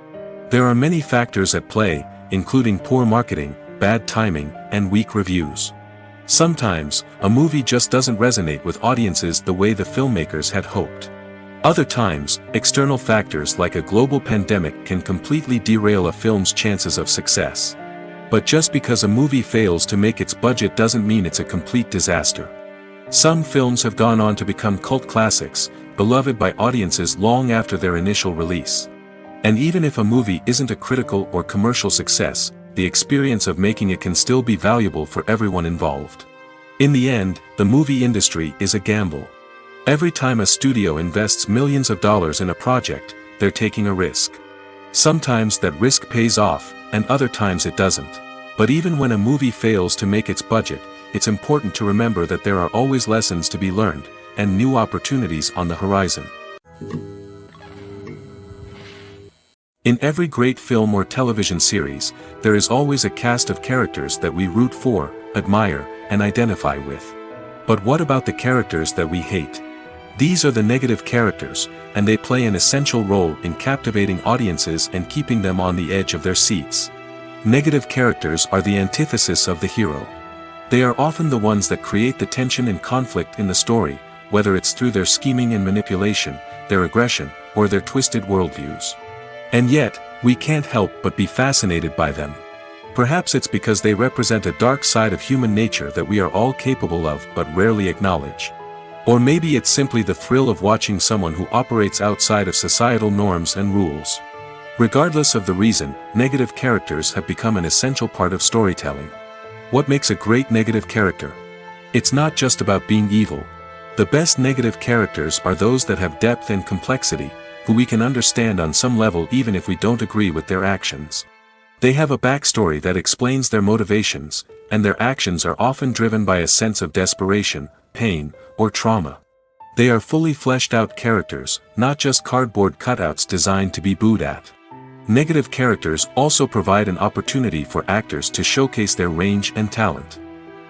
There are many factors at play, including poor marketing, bad timing, and weak reviews. Sometimes, a movie just doesn't resonate with audiences the way the filmmakers had hoped. Other times, external factors like a global pandemic can completely derail a film's chances of success. But just because a movie fails to make its budget doesn't mean it's a complete disaster. Some films have gone on to become cult classics, beloved by audiences long after their initial release. And even if a movie isn't a critical or commercial success, the experience of making it can still be valuable for everyone involved. In the end, the movie industry is a gamble. Every time a studio invests millions of dollars in a project, they're taking a risk. Sometimes that risk pays off, and other times it doesn't. But even when a movie fails to make its budget, it's important to remember that there are always lessons to be learned, and new opportunities on the horizon. In every great film or television series, there is always a cast of characters that we root for, admire, and identify with. But what about the characters that we hate? These are the negative characters, and they play an essential role in captivating audiences and keeping them on the edge of their seats. Negative characters are the antithesis of the hero. They are often the ones that create the tension and conflict in the story, whether it's through their scheming and manipulation, their aggression, or their twisted worldviews. And yet, we can't help but be fascinated by them. Perhaps it's because they represent a dark side of human nature that we are all capable of but rarely acknowledge. Or maybe it's simply the thrill of watching someone who operates outside of societal norms and rules. Regardless of the reason, negative characters have become an essential part of storytelling. What makes a great negative character? It's not just about being evil. The best negative characters are those that have depth and complexity, who we can understand on some level even if we don't agree with their actions. They have a backstory that explains their motivations, and their actions are often driven by a sense of desperation, pain, or trauma. They are fully fleshed out characters, not just cardboard cutouts designed to be booed at. Negative characters also provide an opportunity for actors to showcase their range and talent.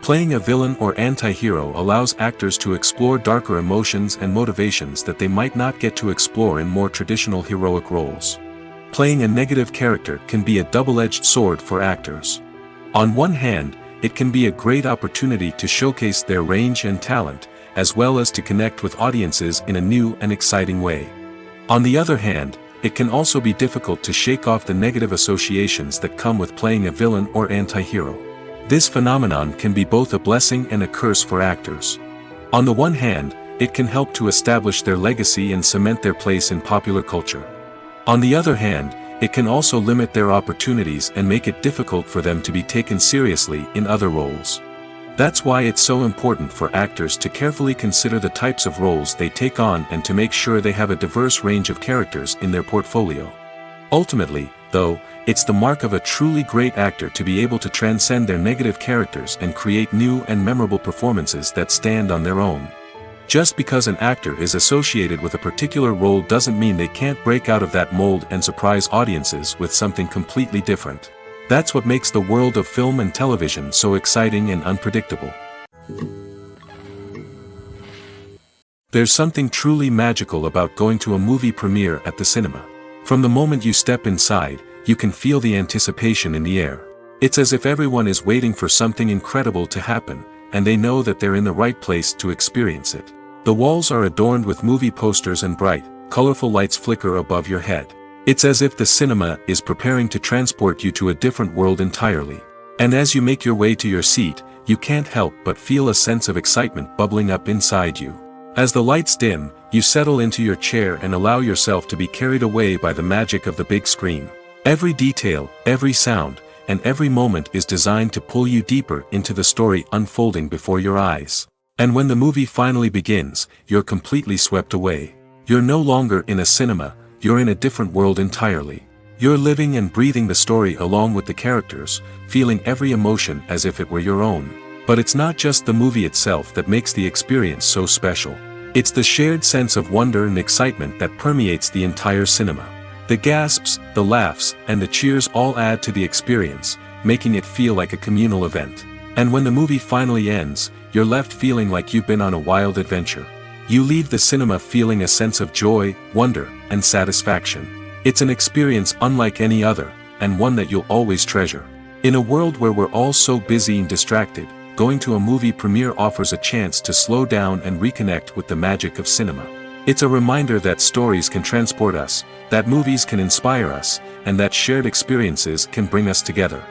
Playing a villain or anti-hero allows actors to explore darker emotions and motivations that they might not get to explore in more traditional heroic roles. Playing a negative character can be a double-edged sword for actors. On one hand, it can be a great opportunity to showcase their range and talent, as well as to connect with audiences in a new and exciting way. On the other hand, it can also be difficult to shake off the negative associations that come with playing a villain or anti-hero. This phenomenon can be both a blessing and a curse for actors. On the one hand, it can help to establish their legacy and cement their place in popular culture. On the other hand, it can also limit their opportunities and make it difficult for them to be taken seriously in other roles. That's why it's so important for actors to carefully consider the types of roles they take on and to make sure they have a diverse range of characters in their portfolio. Ultimately, though, it's the mark of a truly great actor to be able to transcend their negative characters and create new and memorable performances that stand on their own. Just because an actor is associated with a particular role doesn't mean they can't break out of that mold and surprise audiences with something completely different. That's what makes the world of film and television so exciting and unpredictable. There's something truly magical about going to a movie premiere at the cinema. From the moment you step inside, you can feel the anticipation in the air. It's as if everyone is waiting for something incredible to happen, and they know that they're in the right place to experience it. The walls are adorned with movie posters and bright, colorful lights flicker above your head. It's as if the cinema is preparing to transport you to a different world entirely. And as you make your way to your seat, you can't help but feel a sense of excitement bubbling up inside you. As the lights dim, you settle into your chair and allow yourself to be carried away by the magic of the big screen. Every detail, every sound, and every moment is designed to pull you deeper into the story unfolding before your eyes. And when the movie finally begins, you're completely swept away. You're no longer in a cinema, you're in a different world entirely. You're living and breathing the story along with the characters, feeling every emotion as if it were your own. But it's not just the movie itself that makes the experience so special. It's the shared sense of wonder and excitement that permeates the entire cinema. The gasps, the laughs, and the cheers all add to the experience, making it feel like a communal event. And when the movie finally ends, you're left feeling like you've been on a wild adventure. You leave the cinema feeling a sense of joy, wonder, and satisfaction. It's an experience unlike any other, and one that you'll always treasure. In a world where we're all so busy and distracted, going to a movie premiere offers a chance to slow down and reconnect with the magic of cinema. It's a reminder that stories can transport us, that movies can inspire us, and that shared experiences can bring us together.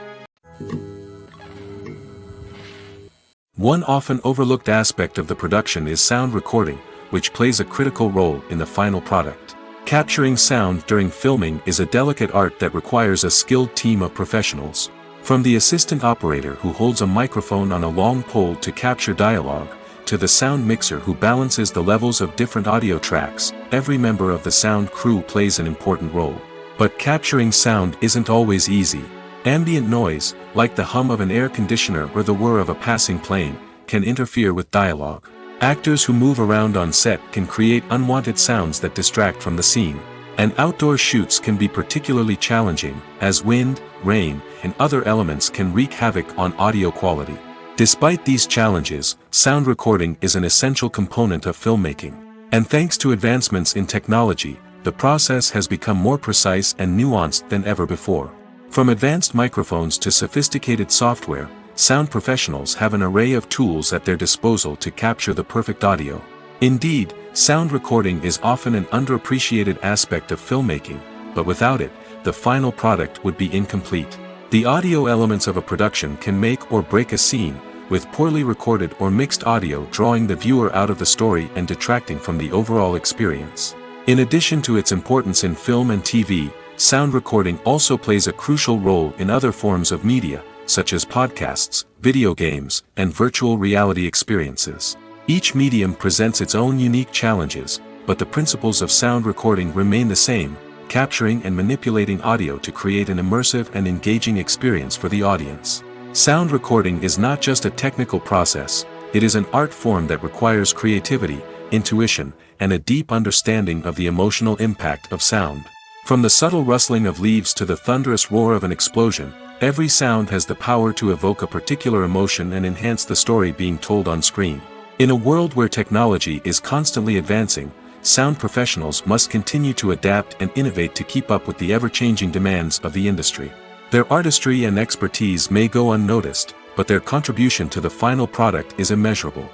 One often overlooked aspect of the production is sound recording, which plays a critical role in the final product. Capturing sound during filming is a delicate art that requires a skilled team of professionals. From the assistant operator who holds a microphone on a long pole to capture dialogue, to the sound mixer who balances the levels of different audio tracks, every member of the sound crew plays an important role. But capturing sound isn't always easy. Ambient noise, like the hum of an air conditioner or the whir of a passing plane, can interfere with dialogue. Actors who move around on set can create unwanted sounds that distract from the scene. And outdoor shoots can be particularly challenging, as wind, rain, and other elements can wreak havoc on audio quality. Despite these challenges, sound recording is an essential component of filmmaking. And thanks to advancements in technology, the process has become more precise and nuanced than ever before. From advanced microphones to sophisticated software, sound professionals have an array of tools at their disposal to capture the perfect audio. Indeed, sound recording is often an underappreciated aspect of filmmaking, but without it, the final product would be incomplete. The audio elements of a production can make or break a scene, with poorly recorded or mixed audio drawing the viewer out of the story and detracting from the overall experience. In addition to its importance in film and TV, sound recording also plays a crucial role in other forms of media, such as podcasts, video games, and virtual reality experiences. Each medium presents its own unique challenges, but the principles of sound recording remain the same, capturing and manipulating audio to create an immersive and engaging experience for the audience. Sound recording is not just a technical process, it is an art form that requires creativity, intuition, and a deep understanding of the emotional impact of sound. From the subtle rustling of leaves to the thunderous roar of an explosion, every sound has the power to evoke a particular emotion and enhance the story being told on screen. In a world where technology is constantly advancing, sound professionals must continue to adapt and innovate to keep up with the ever-changing demands of the industry. Their artistry and expertise may go unnoticed, but their contribution to the final product is immeasurable.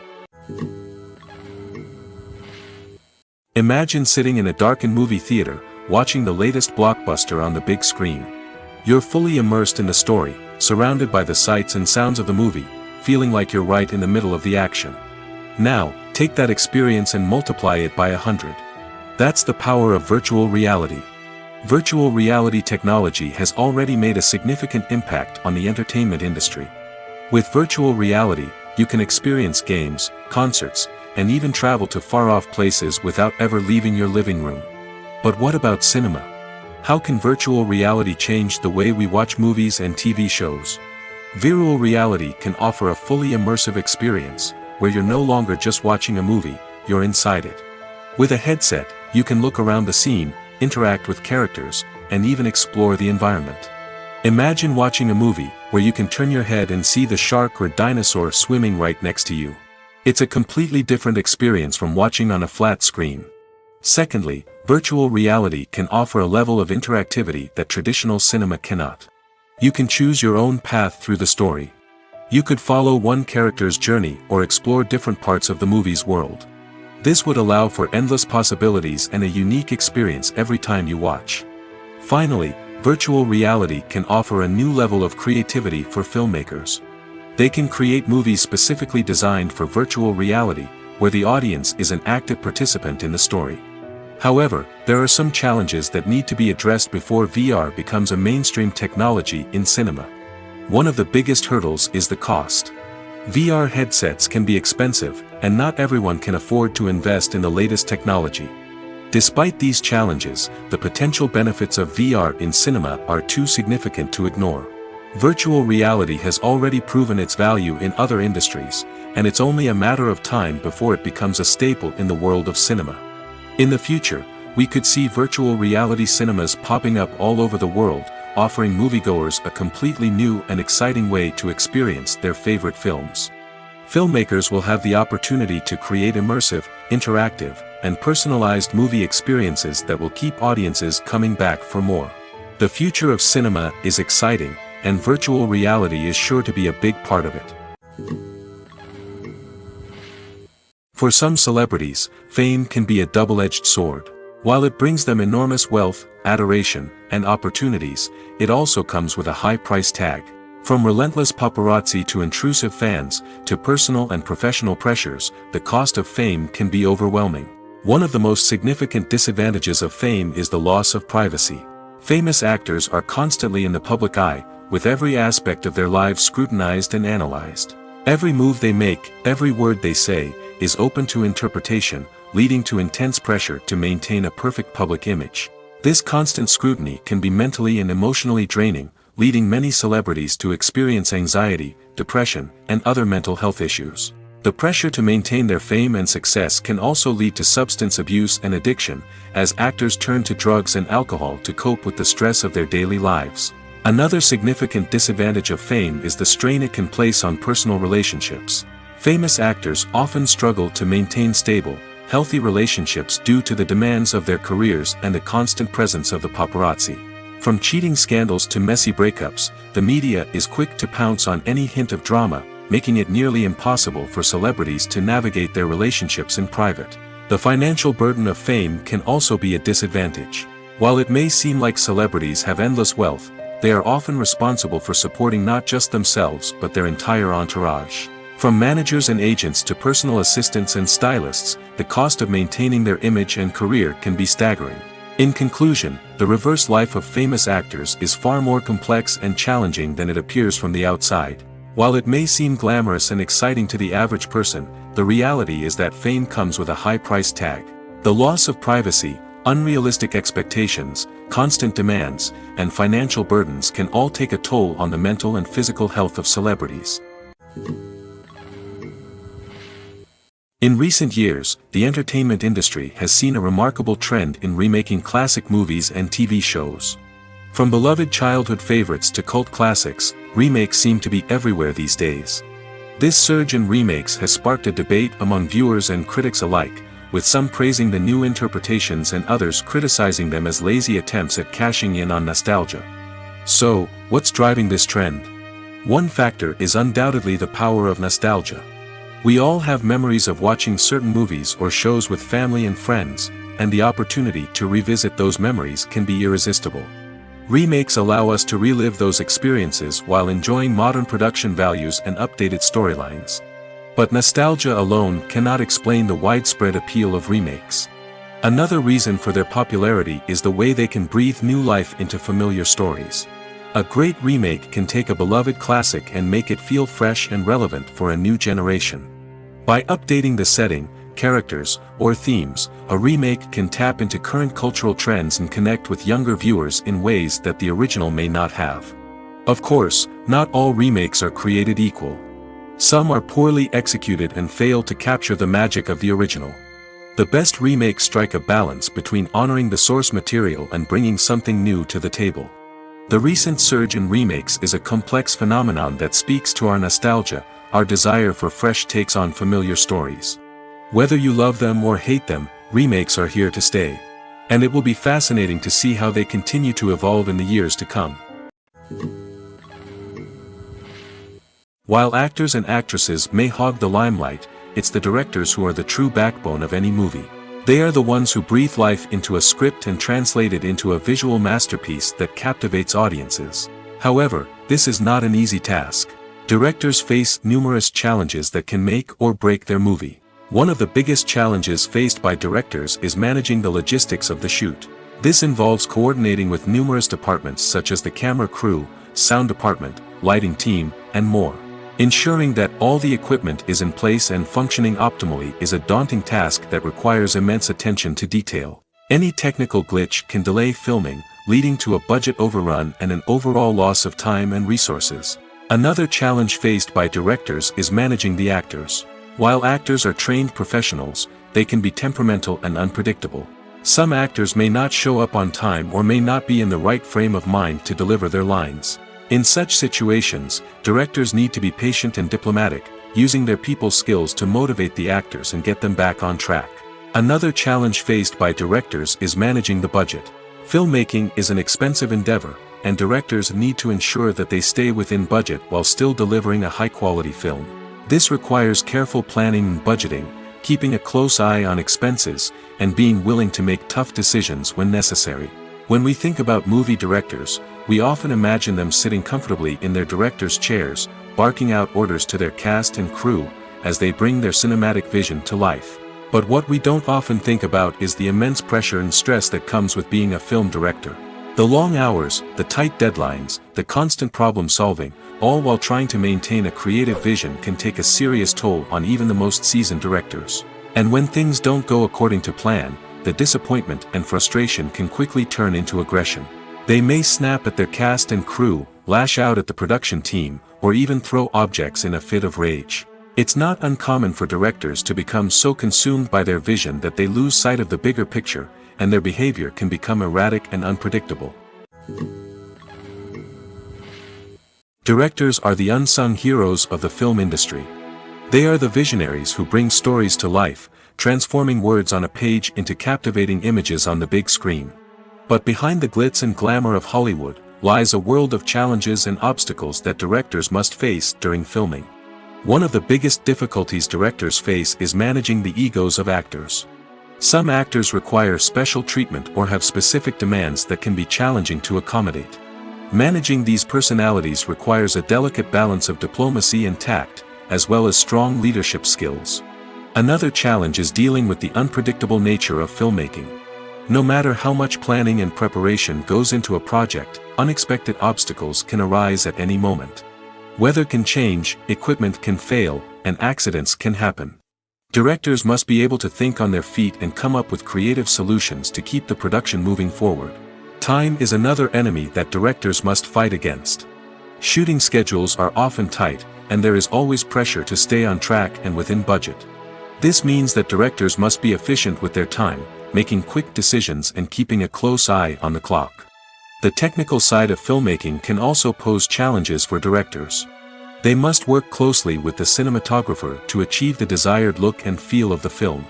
Imagine sitting in a darkened movie theater, watching the latest blockbuster on the big screen. You're fully immersed in the story, surrounded by the sights and sounds of the movie, feeling like you're right in the middle of the action. Now, take that experience and multiply it by 100. That's the power of virtual reality. Virtual reality technology has already made a significant impact on the entertainment industry. With virtual reality, you can experience games, concerts, and even travel to far-off places without ever leaving your living room. But what about cinema? How can virtual reality change the way we watch movies and TV shows? Virtual reality can offer a fully immersive experience, where you're no longer just watching a movie, you're inside it. With a headset, you can look around the scene, interact with characters, and even explore the environment. Imagine watching a movie where you can turn your head and see the shark or dinosaur swimming right next to you. It's a completely different experience from watching on a flat screen. Secondly, virtual reality can offer a level of interactivity that traditional cinema cannot. You can choose your own path through the story. You could follow one character's journey or explore different parts of the movie's world. This would allow for endless possibilities and a unique experience every time you watch. Finally, virtual reality can offer a new level of creativity for filmmakers. They can create movies specifically designed for virtual reality, where the audience is an active participant in the story. However, there are some challenges that need to be addressed before VR becomes a mainstream technology in cinema. One of the biggest hurdles is the cost. VR headsets can be expensive, and not everyone can afford to invest in the latest technology. Despite these challenges, the potential benefits of VR in cinema are too significant to ignore. Virtual reality has already proven its value in other industries, and it's only a matter of time before it becomes a staple in the world of cinema. In the future, we could see virtual reality cinemas popping up all over the world, offering moviegoers a completely new and exciting way to experience their favorite films. Filmmakers will have the opportunity to create immersive, interactive, and personalized movie experiences that will keep audiences coming back for more. The future of cinema is exciting, and virtual reality is sure to be a big part of it. For some celebrities, fame can be a double-edged sword. While it brings them enormous wealth, adoration, and opportunities, it also comes with a high price tag. From relentless paparazzi to intrusive fans, to personal and professional pressures, the cost of fame can be overwhelming. One of the most significant disadvantages of fame is the loss of privacy. Famous actors are constantly in the public eye, with every aspect of their lives scrutinized and analyzed. Every move they make, every word they say, is open to interpretation, leading to intense pressure to maintain a perfect public image. This constant scrutiny can be mentally and emotionally draining, leading many celebrities to experience anxiety, depression, and other mental health issues. The pressure to maintain their fame and success can also lead to substance abuse and addiction, as actors turn to drugs and alcohol to cope with the stress of their daily lives. Another significant disadvantage of fame is the strain it can place on personal relationships. Famous actors often struggle to maintain stable, healthy relationships due to the demands of their careers and the constant presence of the paparazzi. From cheating scandals to messy breakups, the media is quick to pounce on any hint of drama, making it nearly impossible for celebrities to navigate their relationships in private. The financial burden of fame can also be a disadvantage. While it may seem like celebrities have endless wealth, they are often responsible for supporting not just themselves but their entire entourage. From managers and agents to personal assistants and stylists, the cost of maintaining their image and career can be staggering. In conclusion, the reverse life of famous actors is far more complex and challenging than it appears from the outside. While it may seem glamorous and exciting to the average person, the reality is that fame comes with a high price tag. The loss of privacy, unrealistic expectations, constant demands, and financial burdens can all take a toll on the mental and physical health of celebrities. In recent years, the entertainment industry has seen a remarkable trend in remaking classic movies and TV shows. From beloved childhood favorites to cult classics, remakes seem to be everywhere these days. This surge in remakes has sparked a debate among viewers and critics alike, with some praising the new interpretations and others criticizing them as lazy attempts at cashing in on nostalgia. So, what's driving this trend? One factor is undoubtedly the power of nostalgia. We all have memories of watching certain movies or shows with family and friends, and the opportunity to revisit those memories can be irresistible. Remakes allow us to relive those experiences while enjoying modern production values and updated storylines. But nostalgia alone cannot explain the widespread appeal of remakes. Another reason for their popularity is the way they can breathe new life into familiar stories. A great remake can take a beloved classic and make it feel fresh and relevant for a new generation. By updating the setting, characters, or themes, a remake can tap into current cultural trends and connect with younger viewers in ways that the original may not have. Of course, not all remakes are created equal. Some are poorly executed and fail to capture the magic of the original. The best remakes strike a balance between honoring the source material and bringing something new to the table. The recent surge in remakes is a complex phenomenon that speaks to our nostalgia, our desire for fresh takes on familiar stories. Whether you love them or hate them, remakes are here to stay. And it will be fascinating to see how they continue to evolve in the years to come. While actors and actresses may hog the limelight, it's the directors who are the true backbone of any movie. They are the ones who breathe life into a script and translate it into a visual masterpiece that captivates audiences. However, this is not an easy task. Directors face numerous challenges that can make or break their movie. One of the biggest challenges faced by directors is managing the logistics of the shoot. This involves coordinating with numerous departments such as the camera crew, sound department, lighting team, and more. Ensuring that all the equipment is in place and functioning optimally is a daunting task that requires immense attention to detail. Any technical glitch can delay filming, leading to a budget overrun and an overall loss of time and resources. Another challenge faced by directors is managing the actors. While actors are trained professionals, they can be temperamental and unpredictable. Some actors may not show up on time or may not be in the right frame of mind to deliver their lines. In such situations, directors need to be patient and diplomatic, using their people skills to motivate the actors and get them back on track. Another challenge faced by directors is managing the budget. Filmmaking is an expensive endeavor, and directors need to ensure that they stay within budget while still delivering a high-quality film. This requires careful planning and budgeting, keeping a close eye on expenses, and being willing to make tough decisions when necessary. When we think about movie directors, we often imagine them sitting comfortably in their director's chairs, barking out orders to their cast and crew, as they bring their cinematic vision to life. But what we don't often think about is the immense pressure and stress that comes with being a film director. The long hours, the tight deadlines, the constant problem solving, all while trying to maintain a creative vision can take a serious toll on even the most seasoned directors. And when things don't go according to plan, the disappointment and frustration can quickly turn into aggression. They may snap at their cast and crew, lash out at the production team, or even throw objects in a fit of rage. It's not uncommon for directors to become so consumed by their vision that they lose sight of the bigger picture, and their behavior can become erratic and unpredictable. Directors are the unsung heroes of the film industry. They are the visionaries who bring stories to life, transforming words on a page into captivating images on the big screen. But behind the glitz and glamour of Hollywood, lies a world of challenges and obstacles that directors must face during filming. One of the biggest difficulties directors face is managing the egos of actors. Some actors require special treatment or have specific demands that can be challenging to accommodate. Managing these personalities requires a delicate balance of diplomacy and tact, as well as strong leadership skills. Another challenge is dealing with the unpredictable nature of filmmaking. No matter how much planning and preparation goes into a project, unexpected obstacles can arise at any moment. Weather can change, equipment can fail, and accidents can happen. Directors must be able to think on their feet and come up with creative solutions to keep the production moving forward. Time is another enemy that directors must fight against. Shooting schedules are often tight, and there is always pressure to stay on track and within budget. This means that directors must be efficient with their time, making quick decisions and keeping a close eye on the clock. The technical side of filmmaking can also pose challenges for directors. They must work closely with the cinematographer to achieve the desired look and feel of the film.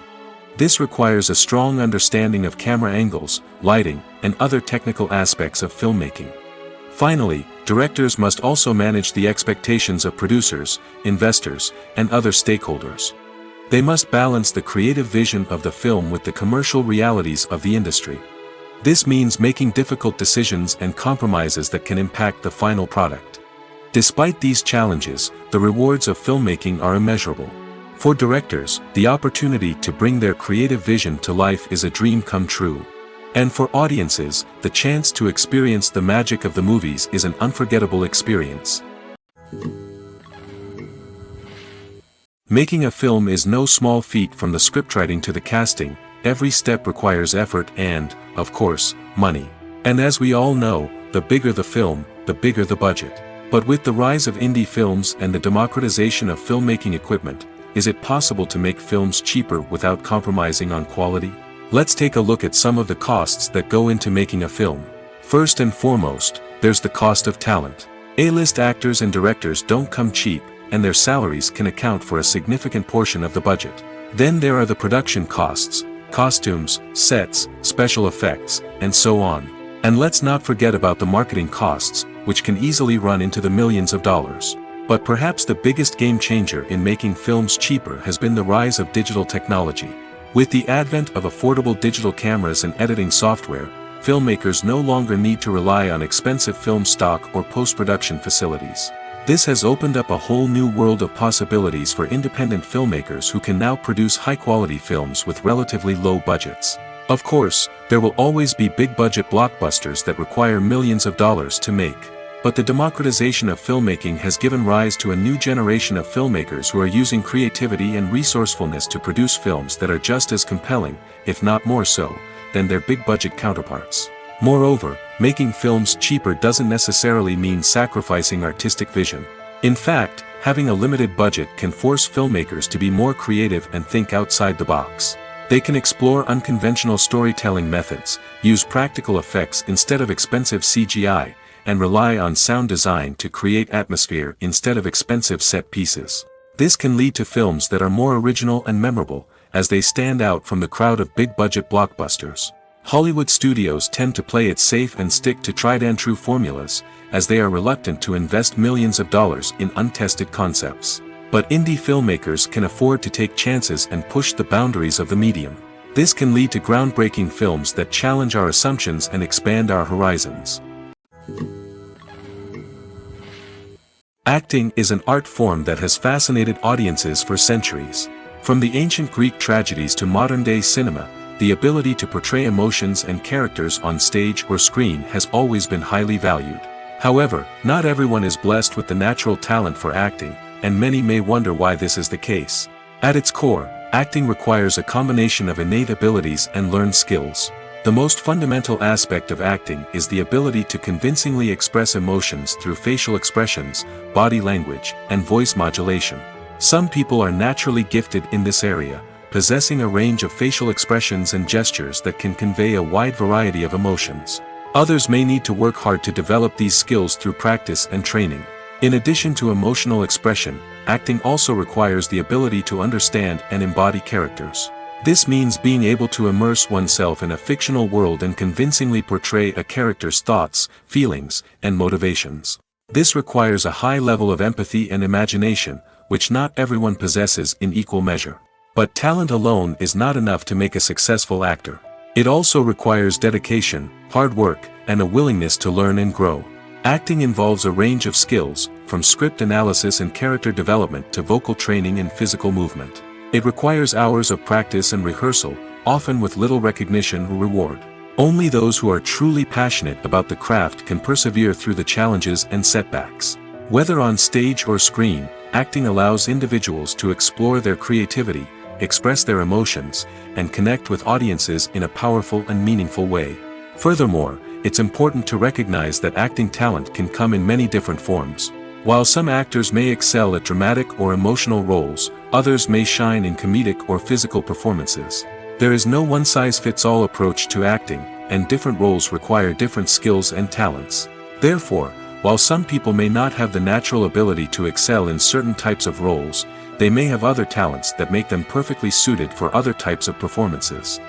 This requires a strong understanding of camera angles, lighting, and other technical aspects of filmmaking. Finally, directors must also manage the expectations of producers, investors, and other stakeholders. They must balance the creative vision of the film with the commercial realities of the industry. This means making difficult decisions and compromises that can impact the final product. Despite these challenges, the rewards of filmmaking are immeasurable. For directors, the opportunity to bring their creative vision to life is a dream come true. And for audiences, the chance to experience the magic of the movies is an unforgettable experience. Making a film is no small feat. From the scriptwriting to the casting, every step requires effort and, of course, money. And as we all know, the bigger the film, the bigger the budget. But with the rise of indie films and the democratization of filmmaking equipment, is it possible to make films cheaper without compromising on quality? Let's take a look at some of the costs that go into making a film. First and foremost, there's the cost of talent. A-list actors and directors don't come cheap, and their salaries can account for a significant portion of the budget. Then there are the production costs, costumes, sets, special effects, and so on. And let's not forget about the marketing costs, which can easily run into the millions of dollars. But perhaps the biggest game changer in making films cheaper has been the rise of digital technology. With the advent of affordable digital cameras and editing software, filmmakers no longer need to rely on expensive film stock or post-production facilities. This has opened up a whole new world of possibilities for independent filmmakers who can now produce high-quality films with relatively low budgets. Of course, there will always be big-budget blockbusters that require millions of dollars to make. But the democratization of filmmaking has given rise to a new generation of filmmakers who are using creativity and resourcefulness to produce films that are just as compelling, if not more so, than their big-budget counterparts. Moreover, making films cheaper doesn't necessarily mean sacrificing artistic vision. In fact, having a limited budget can force filmmakers to be more creative and think outside the box. They can explore unconventional storytelling methods, use practical effects instead of expensive CGI, and rely on sound design to create atmosphere instead of expensive set pieces. This can lead to films that are more original and memorable, as they stand out from the crowd of big-budget blockbusters. Hollywood studios tend to play it safe and stick to tried-and-true formulas, as they are reluctant to invest millions of dollars in untested concepts. But indie filmmakers can afford to take chances and push the boundaries of the medium. This can lead to groundbreaking films that challenge our assumptions and expand our horizons. Acting is an art form that has fascinated audiences for centuries. From the ancient Greek tragedies to modern-day cinema, the ability to portray emotions and characters on stage or screen has always been highly valued. However, not everyone is blessed with the natural talent for acting, and many may wonder why this is the case. At its core, acting requires a combination of innate abilities and learned skills. The most fundamental aspect of acting is the ability to convincingly express emotions through facial expressions, body language, and voice modulation. Some people are naturally gifted in this area, possessing a range of facial expressions and gestures that can convey a wide variety of emotions. Others may need to work hard to develop these skills through practice and training. In addition to emotional expression, acting also requires the ability to understand and embody characters. This means being able to immerse oneself in a fictional world and convincingly portray a character's thoughts, feelings, and motivations. This requires a high level of empathy and imagination, which not everyone possesses in equal measure. But talent alone is not enough to make a successful actor. It also requires dedication, hard work, and a willingness to learn and grow. Acting involves a range of skills, from script analysis and character development to vocal training and physical movement. It requires hours of practice and rehearsal, often with little recognition or reward. Only those who are truly passionate about the craft can persevere through the challenges and setbacks. Whether on stage or screen, acting allows individuals to explore their creativity, express their emotions, and connect with audiences in a powerful and meaningful way. Furthermore, it's important to recognize that acting talent can come in many different forms. While some actors may excel at dramatic or emotional roles, others may shine in comedic or physical performances. There is no one-size-fits-all approach to acting, and different roles require different skills and talents. Therefore, while some people may not have the natural ability to excel in certain types of roles, they may have other talents that make them perfectly suited for other types of performances.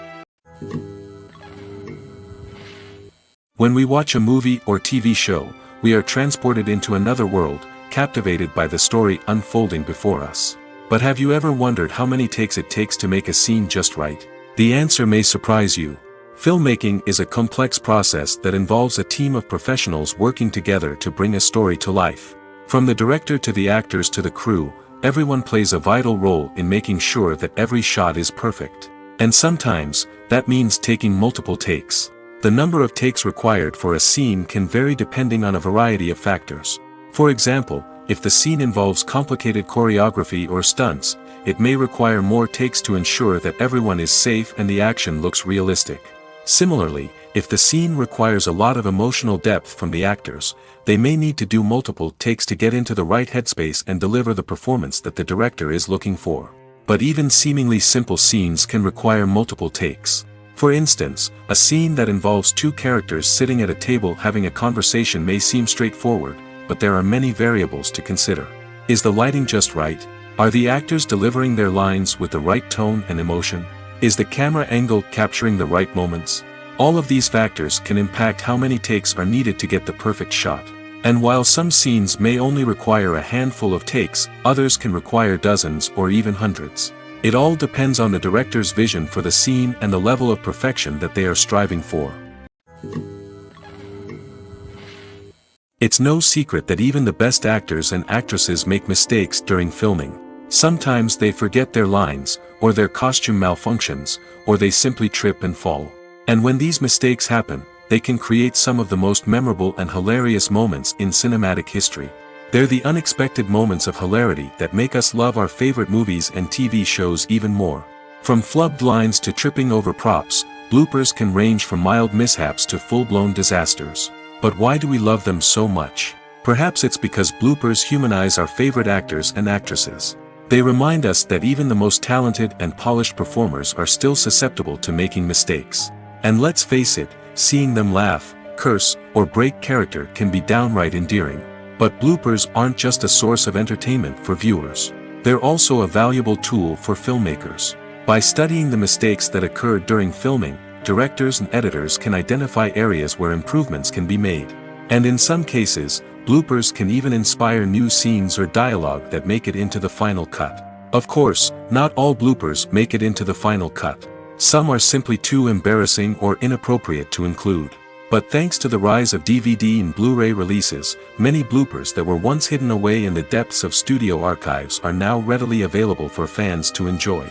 When we watch a movie or TV show, we are transported into another world, captivated by the story unfolding before us. But have you ever wondered how many takes it takes to make a scene just right? The answer may surprise you. Filmmaking is a complex process that involves a team of professionals working together to bring a story to life. From the director to the actors to the crew, everyone plays a vital role in making sure that every shot is perfect. And sometimes, that means taking multiple takes. The number of takes required for a scene can vary depending on a variety of factors. For example, if the scene involves complicated choreography or stunts, it may require more takes to ensure that everyone is safe and the action looks realistic. Similarly, if the scene requires a lot of emotional depth from the actors, they may need to do multiple takes to get into the right headspace and deliver the performance that the director is looking for. But even seemingly simple scenes can require multiple takes. For instance, a scene that involves two characters sitting at a table having a conversation may seem straightforward, but there are many variables to consider. Is the lighting just right? Are the actors delivering their lines with the right tone and emotion? Is the camera angle capturing the right moments? All of these factors can impact how many takes are needed to get the perfect shot. And while some scenes may only require a handful of takes, others can require dozens or even hundreds. It all depends on the director's vision for the scene and the level of perfection that they are striving for. It's no secret that even the best actors and actresses make mistakes during filming. Sometimes they forget their lines, or their costume malfunctions, or they simply trip and fall. And when these mistakes happen, they can create some of the most memorable and hilarious moments in cinematic history. They're the unexpected moments of hilarity that make us love our favorite movies and TV shows even more. From flubbed lines to tripping over props, bloopers can range from mild mishaps to full-blown disasters. But why do we love them so much? Perhaps it's because bloopers humanize our favorite actors and actresses. They remind us that even the most talented and polished performers are still susceptible to making mistakes. And let's face it, seeing them laugh, curse, or break character can be downright endearing. But bloopers aren't just a source of entertainment for viewers. They're also a valuable tool for filmmakers. By studying the mistakes that occurred during filming, directors and editors can identify areas where improvements can be made. And in some cases, bloopers can even inspire new scenes or dialogue that make it into the final cut. Of course, not all bloopers make it into the final cut. Some are simply too embarrassing or inappropriate to include. But thanks to the rise of DVD and Blu-ray releases, many bloopers that were once hidden away in the depths of studio archives are now readily available for fans to enjoy.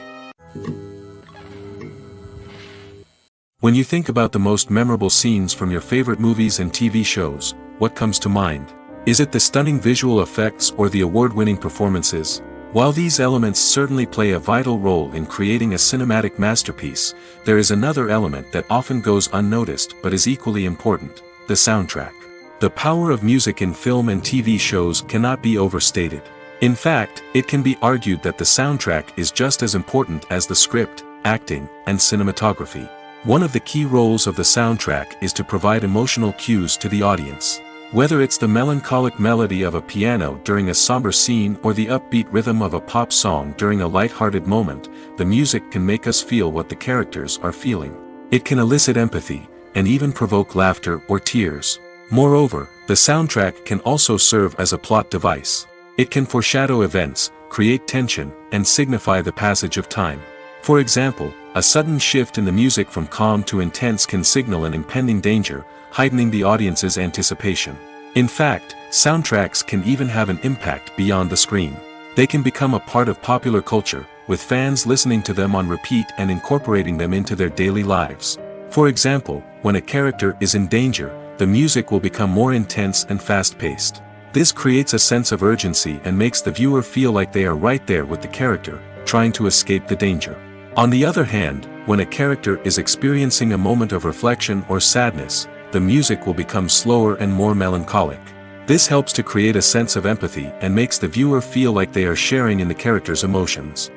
When you think about the most memorable scenes from your favorite movies and TV shows, what comes to mind? Is it the stunning visual effects or the award-winning performances? While these elements certainly play a vital role in creating a cinematic masterpiece, there is another element that often goes unnoticed but is equally important: the soundtrack. The power of music in film and TV shows cannot be overstated. In fact, it can be argued that the soundtrack is just as important as the script, acting, and cinematography. One of the key roles of the soundtrack is to provide emotional cues to the audience. Whether it's the melancholic melody of a piano during a somber scene or the upbeat rhythm of a pop song during a light-hearted moment, the music can make us feel what the characters are feeling. It can elicit empathy, and even provoke laughter or tears. Moreover, the soundtrack can also serve as a plot device. It can foreshadow events, create tension, and signify the passage of time. For example, a sudden shift in the music from calm to intense can signal an impending danger, heightening the audience's anticipation. In fact, soundtracks can even have an impact beyond the screen. They can become a part of popular culture, with fans listening to them on repeat and incorporating them into their daily lives. For example, when a character is in danger, the music will become more intense and fast-paced. This creates a sense of urgency and makes the viewer feel like they are right there with the character, trying to escape the danger. On the other hand, when a character is experiencing a moment of reflection or sadness, the music will become slower and more melancholic. This helps to create a sense of empathy and makes the viewer feel like they are sharing in the character's emotions.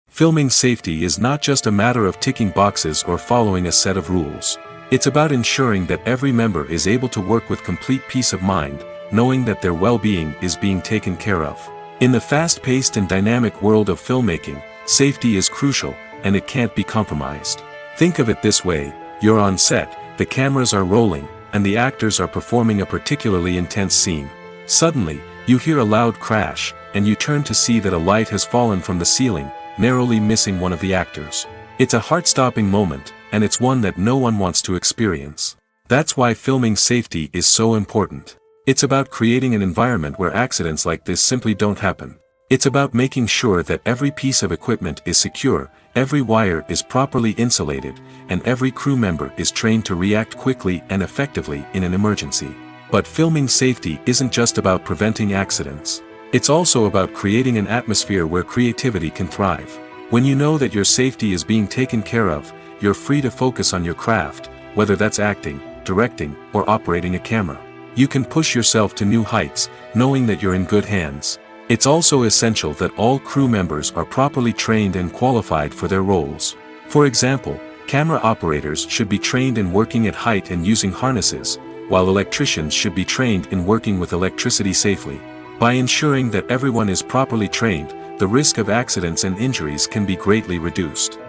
Filming safety is not just a matter of ticking boxes or following a set of rules. It's about ensuring that every member is able to work with complete peace of mind, knowing that their well-being is being taken care of. In the fast-paced and dynamic world of filmmaking, safety is crucial, and it can't be compromised. Think of it this way: you're on set, the cameras are rolling, and the actors are performing a particularly intense scene. Suddenly, you hear a loud crash, and you turn to see that a light has fallen from the ceiling, narrowly missing one of the actors. It's a heart-stopping moment, and it's one that no one wants to experience. That's why filming safety is so important. It's about creating an environment where accidents like this simply don't happen. It's about making sure that every piece of equipment is secure, every wire is properly insulated, and every crew member is trained to react quickly and effectively in an emergency. But filming safety isn't just about preventing accidents. It's also about creating an atmosphere where creativity can thrive. When you know that your safety is being taken care of, you're free to focus on your craft, whether that's acting, directing, or operating a camera. You can push yourself to new heights, knowing that you're in good hands. It's also essential that all crew members are properly trained and qualified for their roles. For example, camera operators should be trained in working at height and using harnesses, while electricians should be trained in working with electricity safely. By ensuring that everyone is properly trained, the risk of accidents and injuries can be greatly reduced.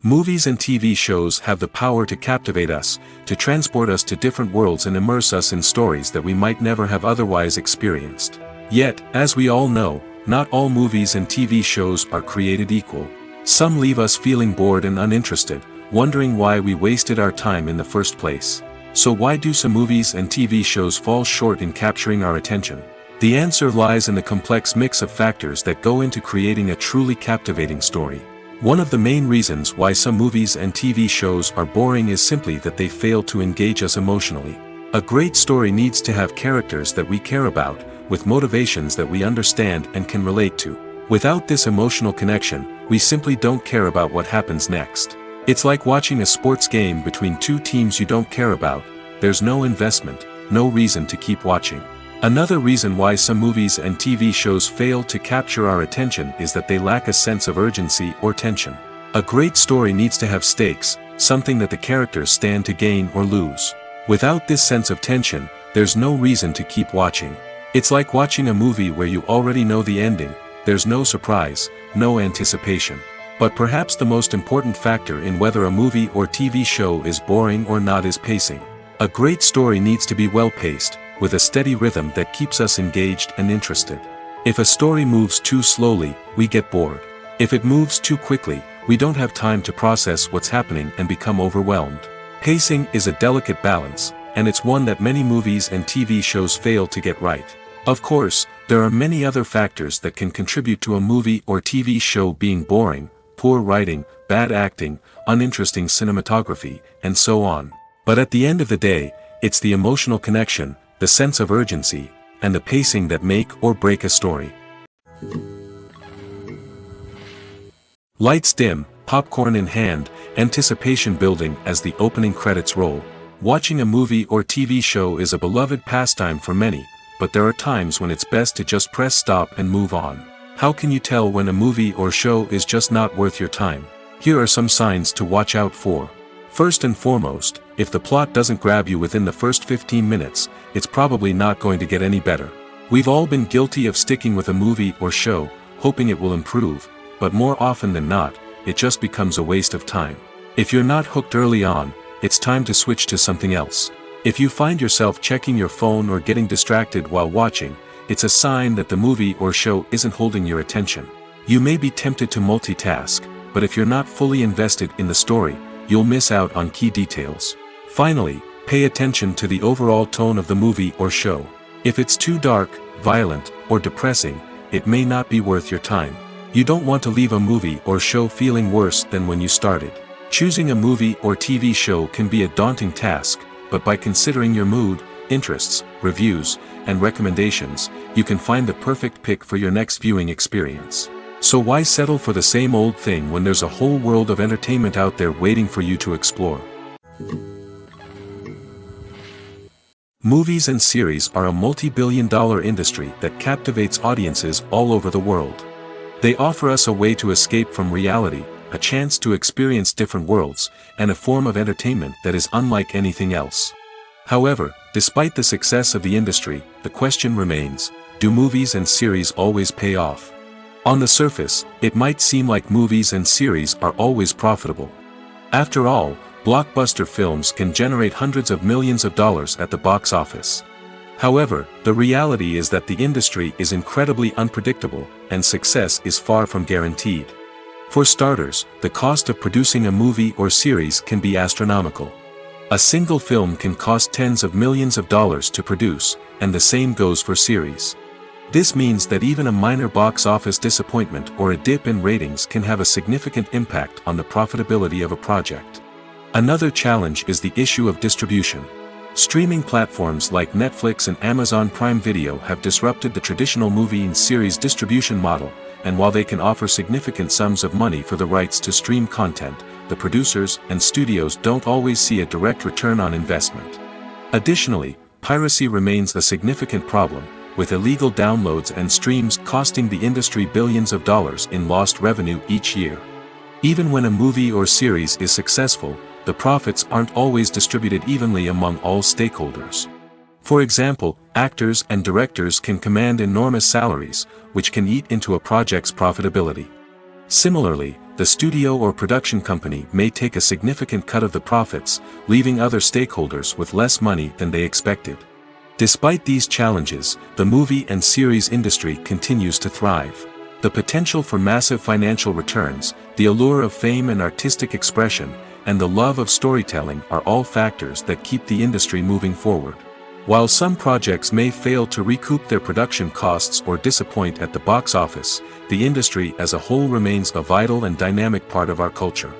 Movies and TV shows have the power to captivate us, to transport us to different worlds and immerse us in stories that we might never have otherwise experienced. Yet, as we all know, not all movies and TV shows are created equal. Some leave us feeling bored and uninterested, wondering why we wasted our time in the first place. So why do some movies and TV shows fall short in capturing our attention? The answer lies in the complex mix of factors that go into creating a truly captivating story. One of the main reasons why some movies and TV shows are boring is simply that they fail to engage us emotionally. A great story needs to have characters that we care about, with motivations that we understand and can relate to. Without this emotional connection, we simply don't care about what happens next. It's like watching a sports game between two teams you don't care about. There's no investment, no reason to keep watching. Another reason why some movies and TV shows fail to capture our attention is that they lack a sense of urgency or tension. A great story needs to have stakes, something that the characters stand to gain or lose. Without this sense of tension, there's no reason to keep watching. It's like watching a movie where you already know the ending. There's no surprise, no anticipation. But perhaps the most important factor in whether a movie or TV show is boring or not is pacing. A great story needs to be well-paced, with a steady rhythm that keeps us engaged and interested. If a story moves too slowly, we get bored. If it moves too quickly, we don't have time to process what's happening and become overwhelmed. Pacing is a delicate balance, and it's one that many movies and TV shows fail to get right. Of course, there are many other factors that can contribute to a movie or TV show being boring: poor writing, bad acting, uninteresting cinematography, and so on. But at the end of the day, it's the emotional connection, the sense of urgency, and the pacing that make or break a story. Lights dim, popcorn in hand, anticipation building as the opening credits roll. Watching a movie or TV show is a beloved pastime for many, but there are times when it's best to just press stop and move on. How can you tell when a movie or show is just not worth your time? Here are some signs to watch out for. First and foremost, if the plot doesn't grab you within the first 15 minutes, it's probably not going to get any better. We've all been guilty of sticking with a movie or show, hoping it will improve, but more often than not, it just becomes a waste of time. If you're not hooked early on, it's time to switch to something else. If you find yourself checking your phone or getting distracted while watching, it's a sign that the movie or show isn't holding your attention. You may be tempted to multitask, but if you're not fully invested in the story, you'll miss out on key details. Finally, pay attention to the overall tone of the movie or show. If it's too dark, violent, or depressing, it may not be worth your time. You don't want to leave a movie or show feeling worse than when you started. Choosing a movie or TV show can be a daunting task, but by considering your mood, interests, reviews, and recommendations, you can find the perfect pick for your next viewing experience. So why settle for the same old thing when there's a whole world of entertainment out there waiting for you to explore? Movies and series are a multi-billion-dollar industry that captivates audiences all over the world. They offer us a way to escape from reality, a chance to experience different worlds, and a form of entertainment that is unlike anything else. However, despite the success of the industry, the question remains: do movies and series always pay off? On the surface, it might seem like movies and series are always profitable. After all, blockbuster films can generate hundreds of millions of dollars at the box office. However, the reality is that the industry is incredibly unpredictable, and success is far from guaranteed. For starters, the cost of producing a movie or series can be astronomical. A single film can cost tens of millions of dollars to produce, and the same goes for series. This means that even a minor box office disappointment or a dip in ratings can have a significant impact on the profitability of a project. Another challenge is the issue of distribution. Streaming platforms like Netflix and Amazon Prime Video have disrupted the traditional movie and series distribution model, and while they can offer significant sums of money for the rights to stream content, the producers and studios don't always see a direct return on investment. Additionally, piracy remains a significant problem, with illegal downloads and streams costing the industry billions of dollars in lost revenue each year. Even when a movie or series is successful, the profits aren't always distributed evenly among all stakeholders. For example, actors and directors can command enormous salaries, which can eat into a project's profitability. Similarly, the studio or production company may take a significant cut of the profits, leaving other stakeholders with less money than they expected. Despite these challenges, the movie and series industry continues to thrive. The potential for massive financial returns, the allure of fame and artistic expression, and the love of storytelling are all factors that keep the industry moving forward. While some projects may fail to recoup their production costs or disappoint at the box office, the industry as a whole remains a vital and dynamic part of our culture.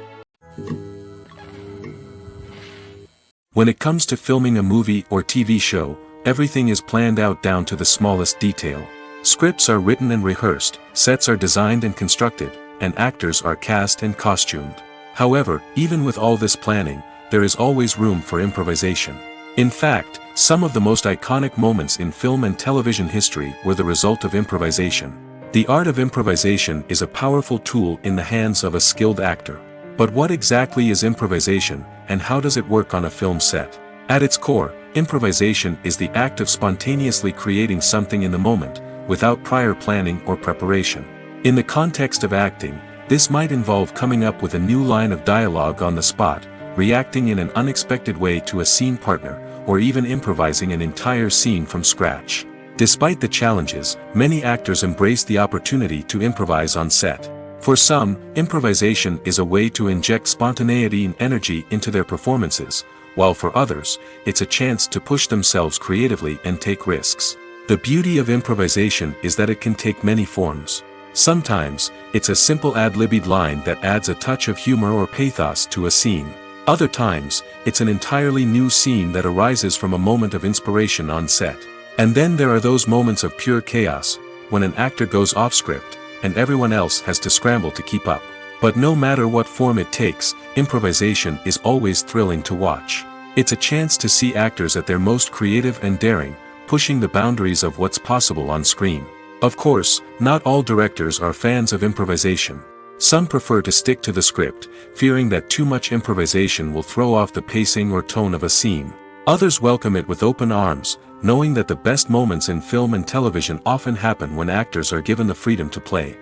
When it comes to filming a movie or TV show, everything is planned out down to the smallest detail. Scripts are written and rehearsed, sets are designed and constructed, and actors are cast and costumed. However, even with all this planning, there is always room for improvisation. In fact, some of the most iconic moments in film and television history were the result of improvisation. The art of improvisation is a powerful tool in the hands of a skilled actor. But what exactly is improvisation, and how does it work on a film set? At its core, improvisation is the act of spontaneously creating something in the moment, without prior planning or preparation. In the context of acting, this might involve coming up with a new line of dialogue on the spot, reacting in an unexpected way to a scene partner, or even improvising an entire scene from scratch. Despite the challenges, many actors embrace the opportunity to improvise on set. For some, improvisation is a way to inject spontaneity and energy into their performances, while for others, it's a chance to push themselves creatively and take risks. The beauty of improvisation is that it can take many forms. Sometimes, it's a simple ad-libbed line that adds a touch of humor or pathos to a scene. Other times, it's an entirely new scene that arises from a moment of inspiration on set. And then there are those moments of pure chaos, when an actor goes off script, and everyone else has to scramble to keep up. But no matter what form it takes, improvisation is always thrilling to watch. It's a chance to see actors at their most creative and daring, pushing the boundaries of what's possible on screen. Of course, not all directors are fans of improvisation. Some prefer to stick to the script, fearing that too much improvisation will throw off the pacing or tone of a scene. Others welcome it with open arms, knowing that the best moments in film and television often happen when actors are given the freedom to play.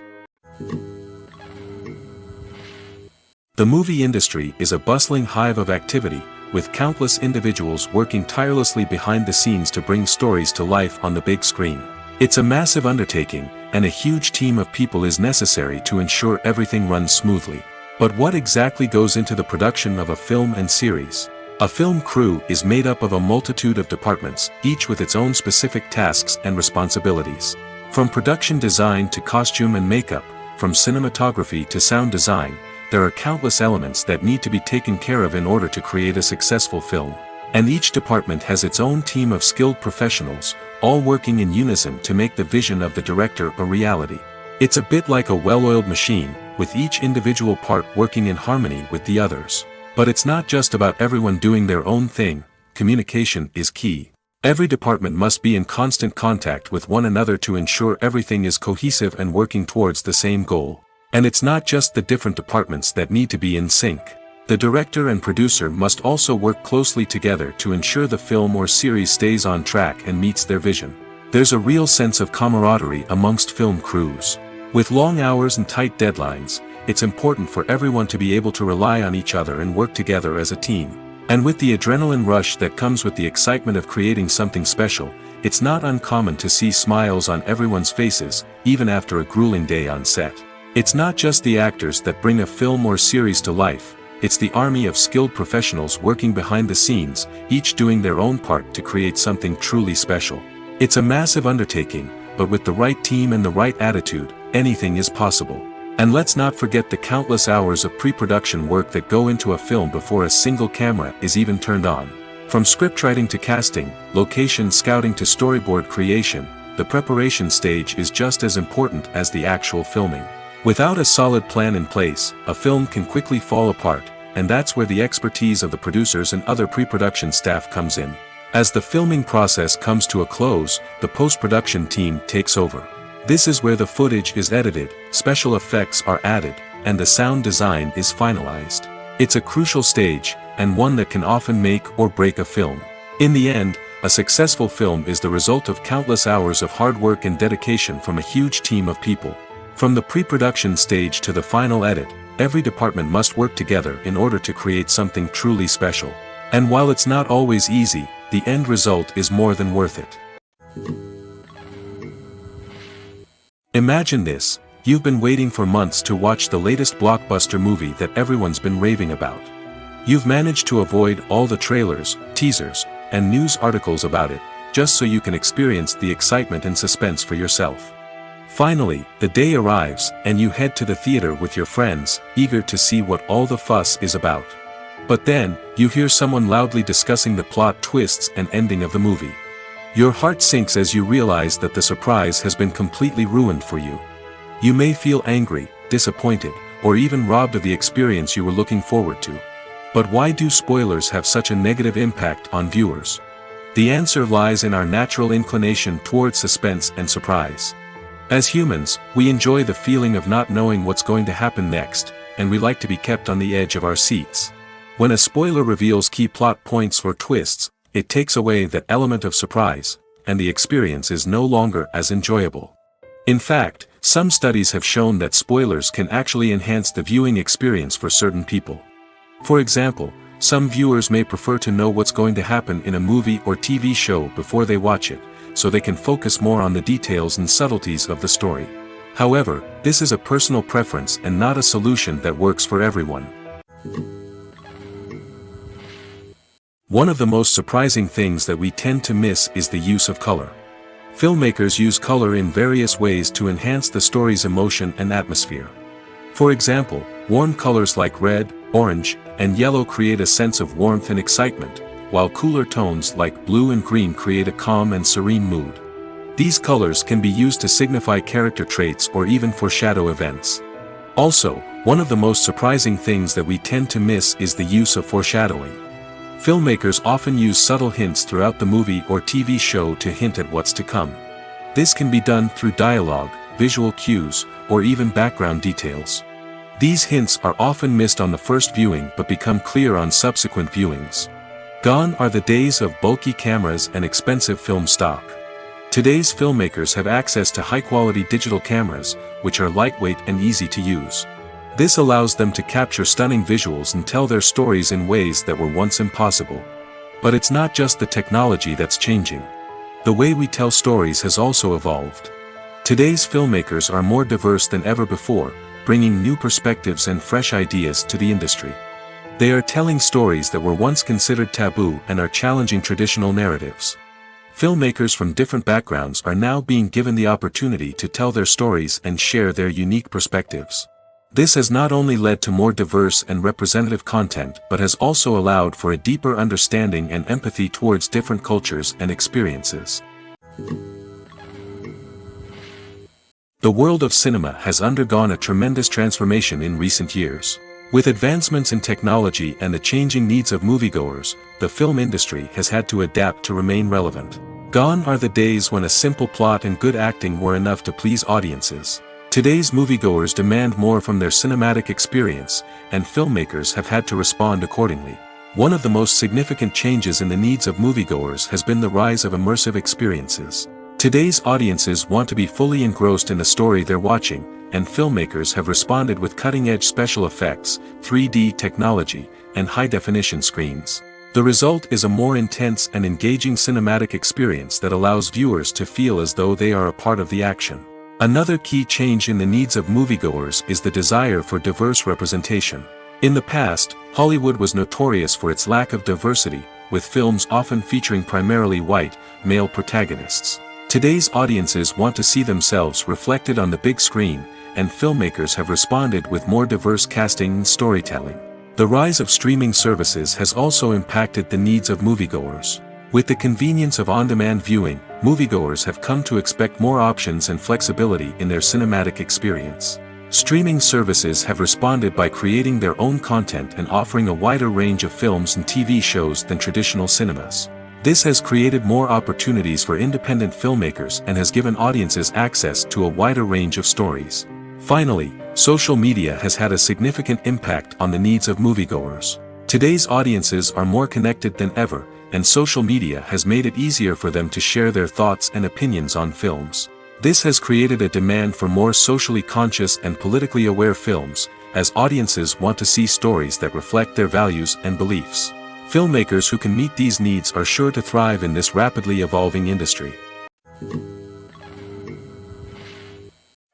The movie industry is a bustling hive of activity, with countless individuals working tirelessly behind the scenes to bring stories to life on the big screen. It's a massive undertaking, and a huge team of people is necessary to ensure everything runs smoothly. But what exactly goes into the production of a film and series? A film crew is made up of a multitude of departments, each with its own specific tasks and responsibilities. From production design to costume and makeup, from cinematography to sound design, there are countless elements that need to be taken care of in order to create a successful film. And each department has its own team of skilled professionals, all working in unison to make the vision of the director a reality. It's a bit like a well-oiled machine, with each individual part working in harmony with the others. But it's not just about everyone doing their own thing. Communication is key. Every department must be in constant contact with one another to ensure everything is cohesive and working towards the same goal. And it's not just the different departments that need to be in sync. The director and producer must also work closely together to ensure the film or series stays on track and meets their vision. There's a real sense of camaraderie amongst film crews. With long hours and tight deadlines, it's important for everyone to be able to rely on each other and work together as a team. And with the adrenaline rush that comes with the excitement of creating something special, it's not uncommon to see smiles on everyone's faces, even after a grueling day on set. It's not just the actors that bring a film or series to life. It's the army of skilled professionals working behind the scenes, each doing their own part to create something truly special. It's a massive undertaking, but with the right team and the right attitude, anything is possible. And let's not forget the countless hours of pre-production work that go into a film before a single camera is even turned on. From scriptwriting to casting, location scouting to storyboard creation, the preparation stage is just as important as the actual filming. Without a solid plan in place, a film can quickly fall apart, and that's where the expertise of the producers and other pre-production staff comes in. As the filming process comes to a close, the post-production team takes over. This is where the footage is edited, special effects are added, and the sound design is finalized. It's a crucial stage, and one that can often make or break a film. In the end, a successful film is the result of countless hours of hard work and dedication from a huge team of people. From the pre-production stage to the final edit, every department must work together in order to create something truly special. And while it's not always easy, the end result is more than worth it. Imagine this: you've been waiting for months to watch the latest blockbuster movie that everyone's been raving about. You've managed to avoid all the trailers, teasers, and news articles about it, just so you can experience the excitement and suspense for yourself. Finally, the day arrives, and you head to the theater with your friends, eager to see what all the fuss is about. But then, you hear someone loudly discussing the plot twists and ending of the movie. Your heart sinks as you realize that the surprise has been completely ruined for you. You may feel angry, disappointed, or even robbed of the experience you were looking forward to. But why do spoilers have such a negative impact on viewers? The answer lies in our natural inclination towards suspense and surprise. As humans, we enjoy the feeling of not knowing what's going to happen next, and we like to be kept on the edge of our seats. When a spoiler reveals key plot points or twists, it takes away that element of surprise, and the experience is no longer as enjoyable. In fact, some studies have shown that spoilers can actually enhance the viewing experience for certain people. For example, some viewers may prefer to know what's going to happen in a movie or TV show before they watch it, so they can focus more on the details and subtleties of the story. However, this is a personal preference and not a solution that works for everyone. One of the most surprising things that we tend to miss is the use of color. Filmmakers use color in various ways to enhance the story's emotion and atmosphere. For example, warm colors like red, orange, and yellow create a sense of warmth and excitement, while cooler tones like blue and green create a calm and serene mood. These colors can be used to signify character traits or even foreshadow events. Also, one of the most surprising things that we tend to miss is the use of foreshadowing. Filmmakers often use subtle hints throughout the movie or TV show to hint at what's to come. This can be done through dialogue, visual cues, or even background details. These hints are often missed on the first viewing but become clear on subsequent viewings. Gone are the days of bulky cameras and expensive film stock. Today's filmmakers have access to high-quality digital cameras, which are lightweight and easy to use. This allows them to capture stunning visuals and tell their stories in ways that were once impossible. But it's not just the technology that's changing. The way we tell stories has also evolved. Today's filmmakers are more diverse than ever before, bringing new perspectives and fresh ideas to the industry. They are telling stories that were once considered taboo and are challenging traditional narratives. Filmmakers from different backgrounds are now being given the opportunity to tell their stories and share their unique perspectives. This has not only led to more diverse and representative content but has also allowed for a deeper understanding and empathy towards different cultures and experiences. The world of cinema has undergone a tremendous transformation in recent years. With advancements in technology and the changing needs of moviegoers, the film industry has had to adapt to remain relevant. Gone are the days when a simple plot and good acting were enough to please audiences. Today's moviegoers demand more from their cinematic experience, and filmmakers have had to respond accordingly. One of the most significant changes in the needs of moviegoers has been the rise of immersive experiences. Today's audiences want to be fully engrossed in the story they're watching, and filmmakers have responded with cutting-edge special effects, 3D technology, and high-definition screens. The result is a more intense and engaging cinematic experience that allows viewers to feel as though they are a part of the action. Another key change in the needs of moviegoers is the desire for diverse representation. In the past, Hollywood was notorious for its lack of diversity, with films often featuring primarily white, male protagonists. Today's audiences want to see themselves reflected on the big screen, and filmmakers have responded with more diverse casting and storytelling. The rise of streaming services has also impacted the needs of moviegoers. With the convenience of on-demand viewing, moviegoers have come to expect more options and flexibility in their cinematic experience. Streaming services have responded by creating their own content and offering a wider range of films and TV shows than traditional cinemas. This has created more opportunities for independent filmmakers and has given audiences access to a wider range of stories. Finally, social media has had a significant impact on the needs of moviegoers. Today's audiences are more connected than ever, and social media has made it easier for them to share their thoughts and opinions on films. This has created a demand for more socially conscious and politically aware films, as audiences want to see stories that reflect their values and beliefs. Filmmakers who can meet these needs are sure to thrive in this rapidly evolving industry.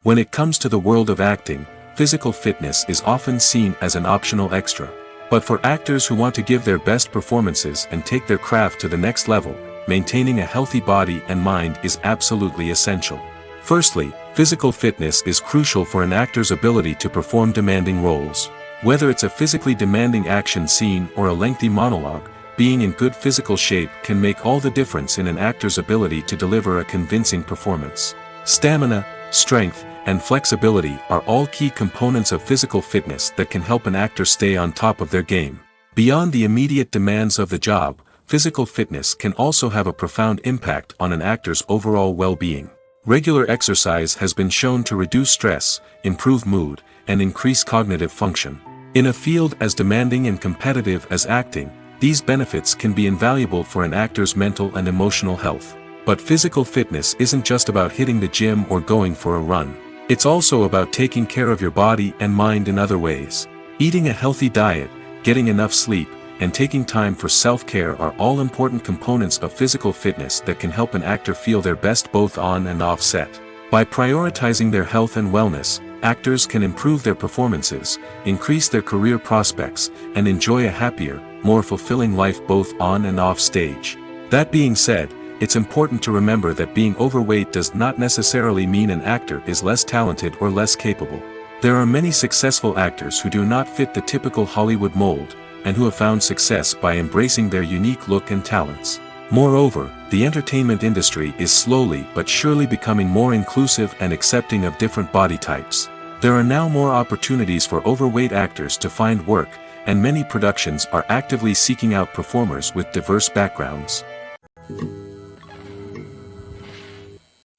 When it comes to the world of acting, physical fitness is often seen as an optional extra. But for actors who want to give their best performances and take their craft to the next level, maintaining a healthy body and mind is absolutely essential. Firstly, physical fitness is crucial for an actor's ability to perform demanding roles. Whether it's a physically demanding action scene or a lengthy monologue, being in good physical shape can make all the difference in an actor's ability to deliver a convincing performance. Stamina, strength, and flexibility are all key components of physical fitness that can help an actor stay on top of their game. Beyond the immediate demands of the job, physical fitness can also have a profound impact on an actor's overall well-being. Regular exercise has been shown to reduce stress, improve mood, and increase cognitive function. In a field as demanding and competitive as acting, these benefits can be invaluable for an actor's mental and emotional health. But physical fitness isn't just about hitting the gym or going for a run. It's also about taking care of your body and mind in other ways. Eating a healthy diet, getting enough sleep, and taking time for self-care are all important components of physical fitness that can help an actor feel their best both on and off set. By prioritizing their health and wellness, actors can improve their performances, increase their career prospects, and enjoy a happier, more fulfilling life both on and off stage. That being said, it's important to remember that being overweight does not necessarily mean an actor is less talented or less capable. There are many successful actors who do not fit the typical Hollywood mold, and who have found success by embracing their unique look and talents. Moreover, the entertainment industry is slowly but surely becoming more inclusive and accepting of different body types. There are now more opportunities for overweight actors to find work, and many productions are actively seeking out performers with diverse backgrounds.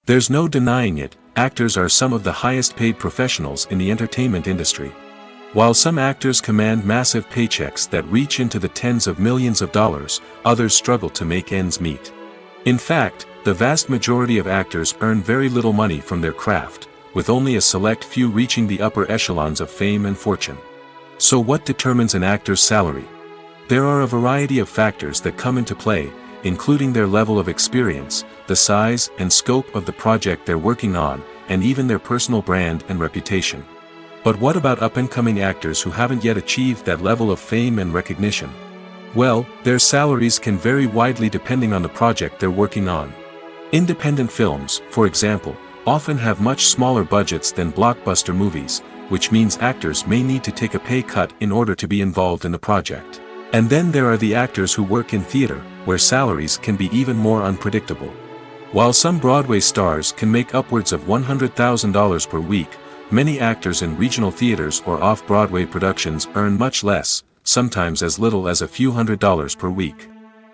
There's no denying it, actors are some of the highest paid professionals in the entertainment industry. While some actors command massive paychecks that reach into the tens of millions of dollars, others struggle to make ends meet. In fact, the vast majority of actors earn very little money from their craft, with only a select few reaching the upper echelons of fame and fortune. So what determines an actor's salary? There are a variety of factors that come into play, including their level of experience, the size and scope of the project they're working on, and even their personal brand and reputation. But what about up-and-coming actors who haven't yet achieved that level of fame and recognition? Well, their salaries can vary widely depending on the project they're working on. Independent films, for example, often have much smaller budgets than blockbuster movies, which means actors may need to take a pay cut in order to be involved in the project. And then there are the actors who work in theater, where salaries can be even more unpredictable. While some Broadway stars can make upwards of $100,000 per week, many actors in regional theaters or off-Broadway productions earn much less, sometimes as little as a few $100s per week.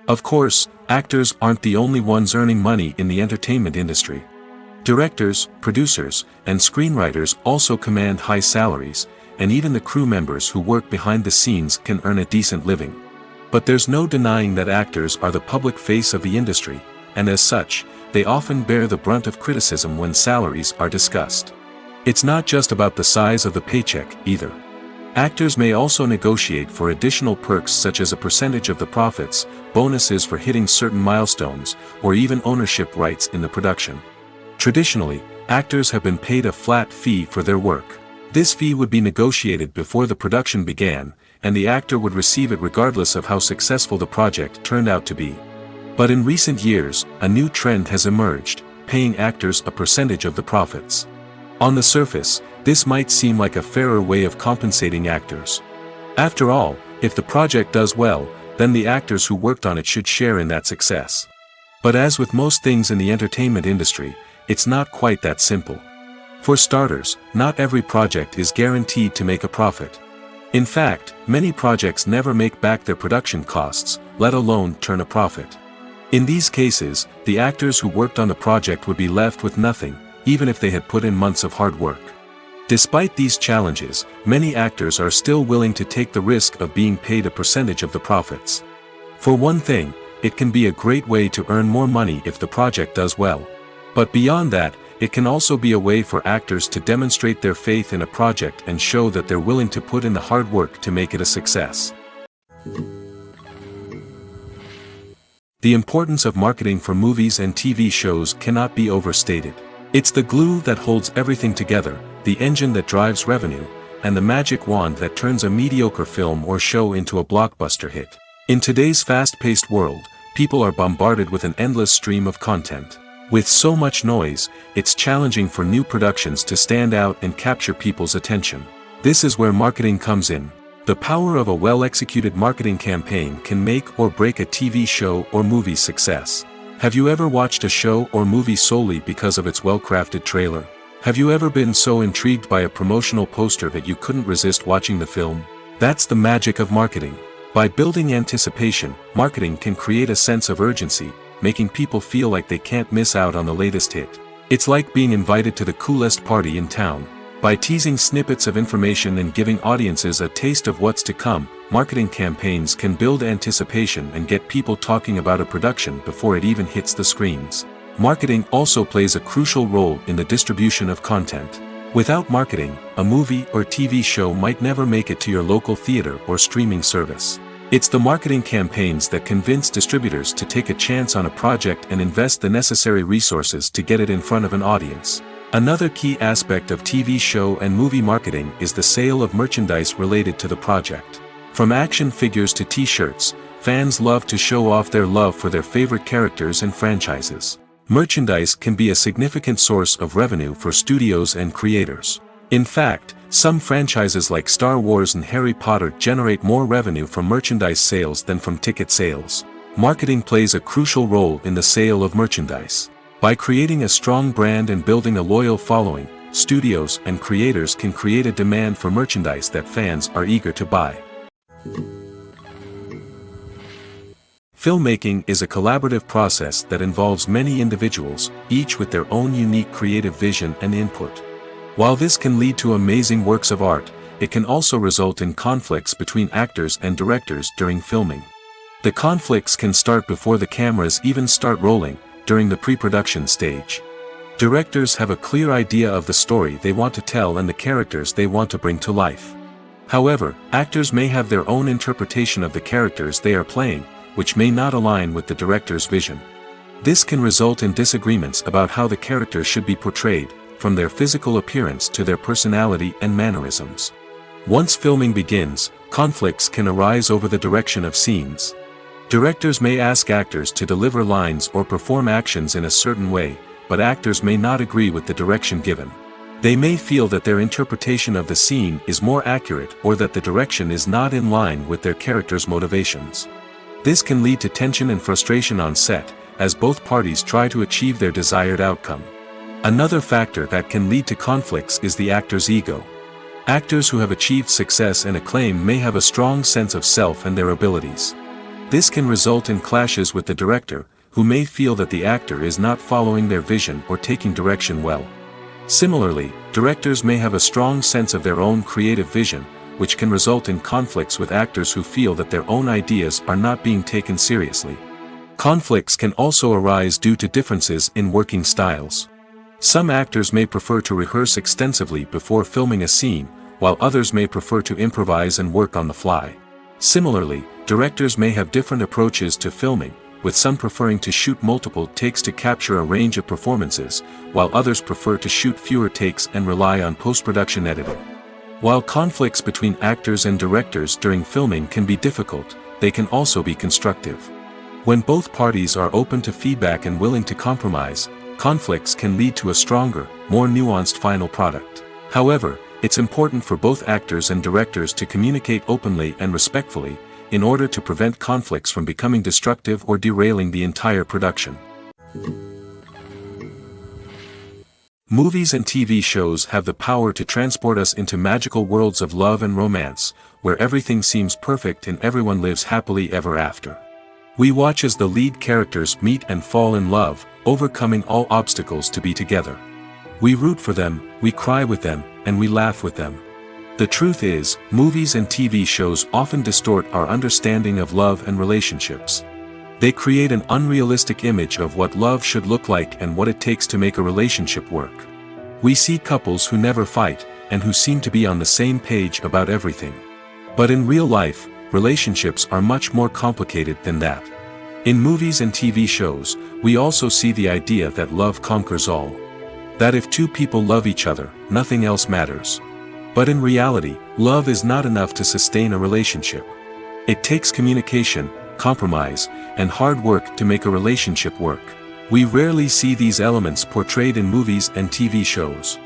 Of course, actors aren't the only ones earning money in the entertainment industry. Directors, producers, and screenwriters also command high salaries, and even the crew members who work behind the scenes can earn a decent living. But there's no denying that actors are the public face of the industry, and as such, they often bear the brunt of criticism when salaries are discussed. It's not just about the size of the paycheck, either. Actors may also negotiate for additional perks such as a percentage of the profits, bonuses for hitting certain milestones, or even ownership rights in the production. Traditionally, actors have been paid a flat fee for their work. This fee would be negotiated before the production began, and the actor would receive it regardless of how successful the project turned out to be. But in recent years, a new trend has emerged, paying actors a percentage of the profits. On the surface, this might seem like a fairer way of compensating actors. After all, if the project does well, then the actors who worked on it should share in that success. But as with most things in the entertainment industry, it's not quite that simple. For starters, not every project is guaranteed to make a profit. In fact, many projects never make back their production costs, let alone turn a profit. In these cases, the actors who worked on the project would be left with nothing, even if they had put in months of hard work. Despite these challenges, many actors are still willing to take the risk of being paid a percentage of the profits. For one thing, it can be a great way to earn more money if the project does well. But beyond that, it can also be a way for actors to demonstrate their faith in a project and show that they're willing to put in the hard work to make it a success. The importance of marketing for movies and TV shows cannot be overstated. It's the glue that holds everything together, the engine that drives revenue, and the magic wand that turns a mediocre film or show into a blockbuster hit. In today's fast-paced world, people are bombarded with an endless stream of content. With so much noise, it's challenging for new productions to stand out and capture people's attention. This is where marketing comes in. The power of a well-executed marketing campaign can make or break a TV show or movie's success. Have you ever watched a show or movie solely because of its well-crafted trailer? Have you ever been so intrigued by a promotional poster that you couldn't resist watching the film? That's the magic of marketing. By building anticipation, marketing can create a sense of urgency, making people feel like they can't miss out on the latest hit. It's like being invited to the coolest party in town. By teasing snippets of information and giving audiences a taste of what's to come, marketing campaigns can build anticipation and get people talking about a production before it even hits the screens. Marketing also plays a crucial role in the distribution of content. Without marketing, a movie or TV show might never make it to your local theater or streaming service. It's the marketing campaigns that convince distributors to take a chance on a project and invest the necessary resources to get it in front of an audience. Another key aspect of TV show and movie marketing is the sale of merchandise related to the project. From action figures to t-shirts, fans love to show off their love for their favorite characters and franchises. Merchandise can be a significant source of revenue for studios and creators. In fact, some franchises like Star Wars and Harry Potter generate more revenue from merchandise sales than from ticket sales. Marketing plays a crucial role in the sale of merchandise. By creating a strong brand and building a loyal following, studios and creators can create a demand for merchandise that fans are eager to buy. Filmmaking is a collaborative process that involves many individuals, each with their own unique creative vision and input. While this can lead to amazing works of art, it can also result in conflicts between actors and directors during filming. The conflicts can start before the cameras even start rolling, during the pre-production stage. Directors have a clear idea of the story they want to tell and the characters they want to bring to life. However, actors may have their own interpretation of the characters they are playing, which may not align with the director's vision. This can result in disagreements about how the characters should be portrayed, from their physical appearance to their personality and mannerisms. Once filming begins, conflicts can arise over the direction of scenes. Directors may ask actors to deliver lines or perform actions in a certain way, but actors may not agree with the direction given. They may feel that their interpretation of the scene is more accurate or that the direction is not in line with their character's motivations. This can lead to tension and frustration on set, as both parties try to achieve their desired outcome. Another factor that can lead to conflicts is the actor's ego. Actors who have achieved success and acclaim may have a strong sense of self and their abilities. This can result in clashes with the director, who may feel that the actor is not following their vision or taking direction well. Similarly, directors may have a strong sense of their own creative vision, which can result in conflicts with actors who feel that their own ideas are not being taken seriously. Conflicts can also arise due to differences in working styles. Some actors may prefer to rehearse extensively before filming a scene, while others may prefer to improvise and work on the fly. Similarly, directors may have different approaches to filming, with some preferring to shoot multiple takes to capture a range of performances, while others prefer to shoot fewer takes and rely on post-production editing. While conflicts between actors and directors during filming can be difficult, they can also be constructive. When both parties are open to feedback and willing to compromise, conflicts can lead to a stronger, more nuanced final product. However, it's important for both actors and directors to communicate openly and respectfully, in order to prevent conflicts from becoming destructive or derailing the entire production. Movies and TV shows have the power to transport us into magical worlds of love and romance, where everything seems perfect and everyone lives happily ever after. We watch as the lead characters meet and fall in love, overcoming all obstacles to be together. We root for them, we cry with them, and we laugh with them. The truth is, movies and TV shows often distort our understanding of love and relationships. They create an unrealistic image of what love should look like and what it takes to make a relationship work. We see couples who never fight, and who seem to be on the same page about everything. But in real life, relationships are much more complicated than that. In movies and TV shows, we also see the idea that love conquers all. That if two people love each other, nothing else matters. But in reality, love is not enough to sustain a relationship. It takes communication, compromise, and hard work to make a relationship work. We rarely see these elements portrayed in movies and TV shows.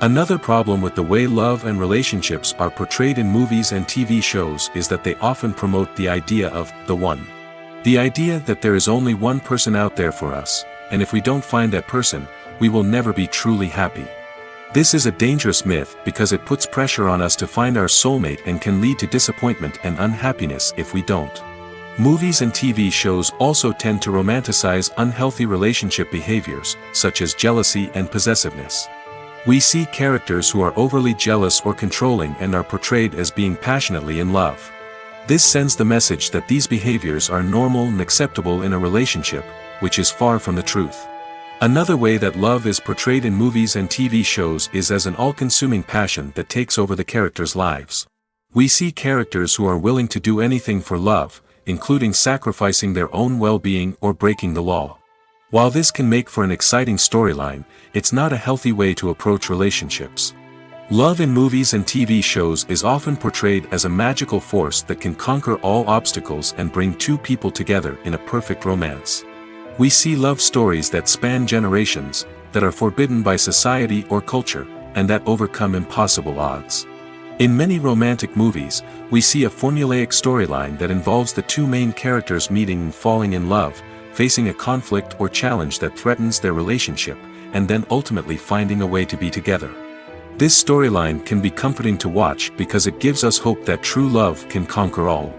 Another problem with the way love and relationships are portrayed in movies and TV shows is that they often promote the idea of the one. The idea that there is only one person out there for us, and if we don't find that person, we will never be truly happy. This is a dangerous myth because it puts pressure on us to find our soulmate and can lead to disappointment and unhappiness if we don't. Movies and TV shows also tend to romanticize unhealthy relationship behaviors, such as jealousy and possessiveness. We see characters who are overly jealous or controlling and are portrayed as being passionately in love. This sends the message that these behaviors are normal and acceptable in a relationship, which is far from the truth. Another way that love is portrayed in movies and TV shows is as an all-consuming passion that takes over the characters' lives. We see characters who are willing to do anything for love, including sacrificing their own well-being or breaking the law. While this can make for an exciting storyline, it's not a healthy way to approach relationships. Love in movies and TV shows is often portrayed as a magical force that can conquer all obstacles and bring two people together in a perfect romance. We see love stories that span generations, that are forbidden by society or culture, and that overcome impossible odds. In many romantic movies, we see a formulaic storyline that involves the two main characters meeting and falling in love, facing a conflict or challenge that threatens their relationship, and then ultimately finding a way to be together. This storyline can be comforting to watch because it gives us hope that true love can conquer all.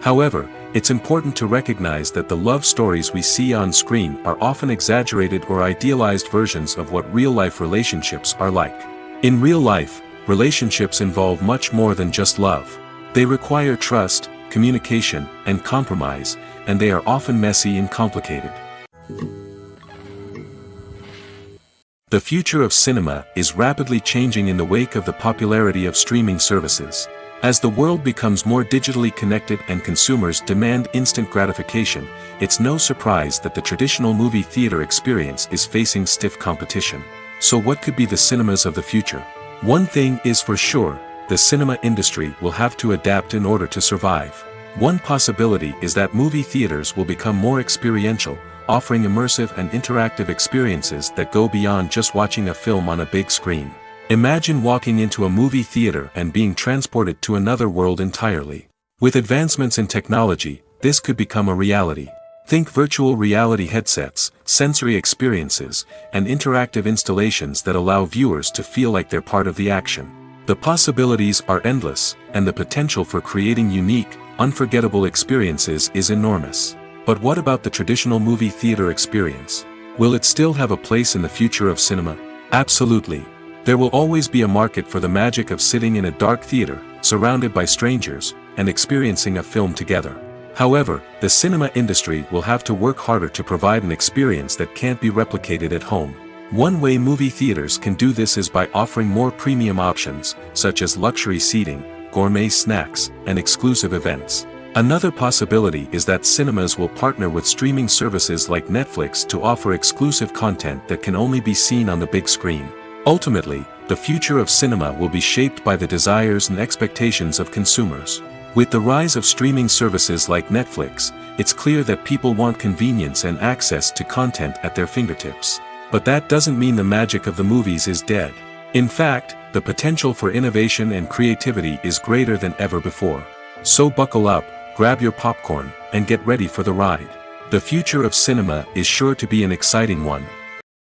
However, it's important to recognize that the love stories we see on screen are often exaggerated or idealized versions of what real-life relationships are like. In real life, relationships involve much more than just love. They require trust, communication, and compromise, and they are often messy and complicated. The future of cinema is rapidly changing in the wake of the popularity of streaming services. As the world becomes more digitally connected and consumers demand instant gratification, it's no surprise that the traditional movie theater experience is facing stiff competition. So what could be the cinemas of the future? One thing is for sure, the cinema industry will have to adapt in order to survive. One possibility is that movie theaters will become more experiential, offering immersive and interactive experiences that go beyond just watching a film on a big screen. Imagine walking into a movie theater and being transported to another world entirely. With advancements in technology, this could become a reality. Think virtual reality headsets, sensory experiences, and interactive installations that allow viewers to feel like they're part of the action. The possibilities are endless, and the potential for creating unique, unforgettable experiences is enormous. But what about the traditional movie theater experience? Will it still have a place in the future of cinema? Absolutely. There will always be a market for the magic of sitting in a dark theater, surrounded by strangers, and experiencing a film together. However, the cinema industry will have to work harder to provide an experience that can't be replicated at home. One way movie theaters can do this is by offering more premium options, such as luxury seating, gourmet snacks, and exclusive events. Another possibility is that cinemas will partner with streaming services like Netflix to offer exclusive content that can only be seen on the big screen. Ultimately, the future of cinema will be shaped by the desires and expectations of consumers. With the rise of streaming services like Netflix, it's clear that people want convenience and access to content at their fingertips. But that doesn't mean the magic of the movies is dead. In fact, the potential for innovation and creativity is greater than ever before. So buckle up, grab your popcorn, and get ready for the ride. The future of cinema is sure to be an exciting one.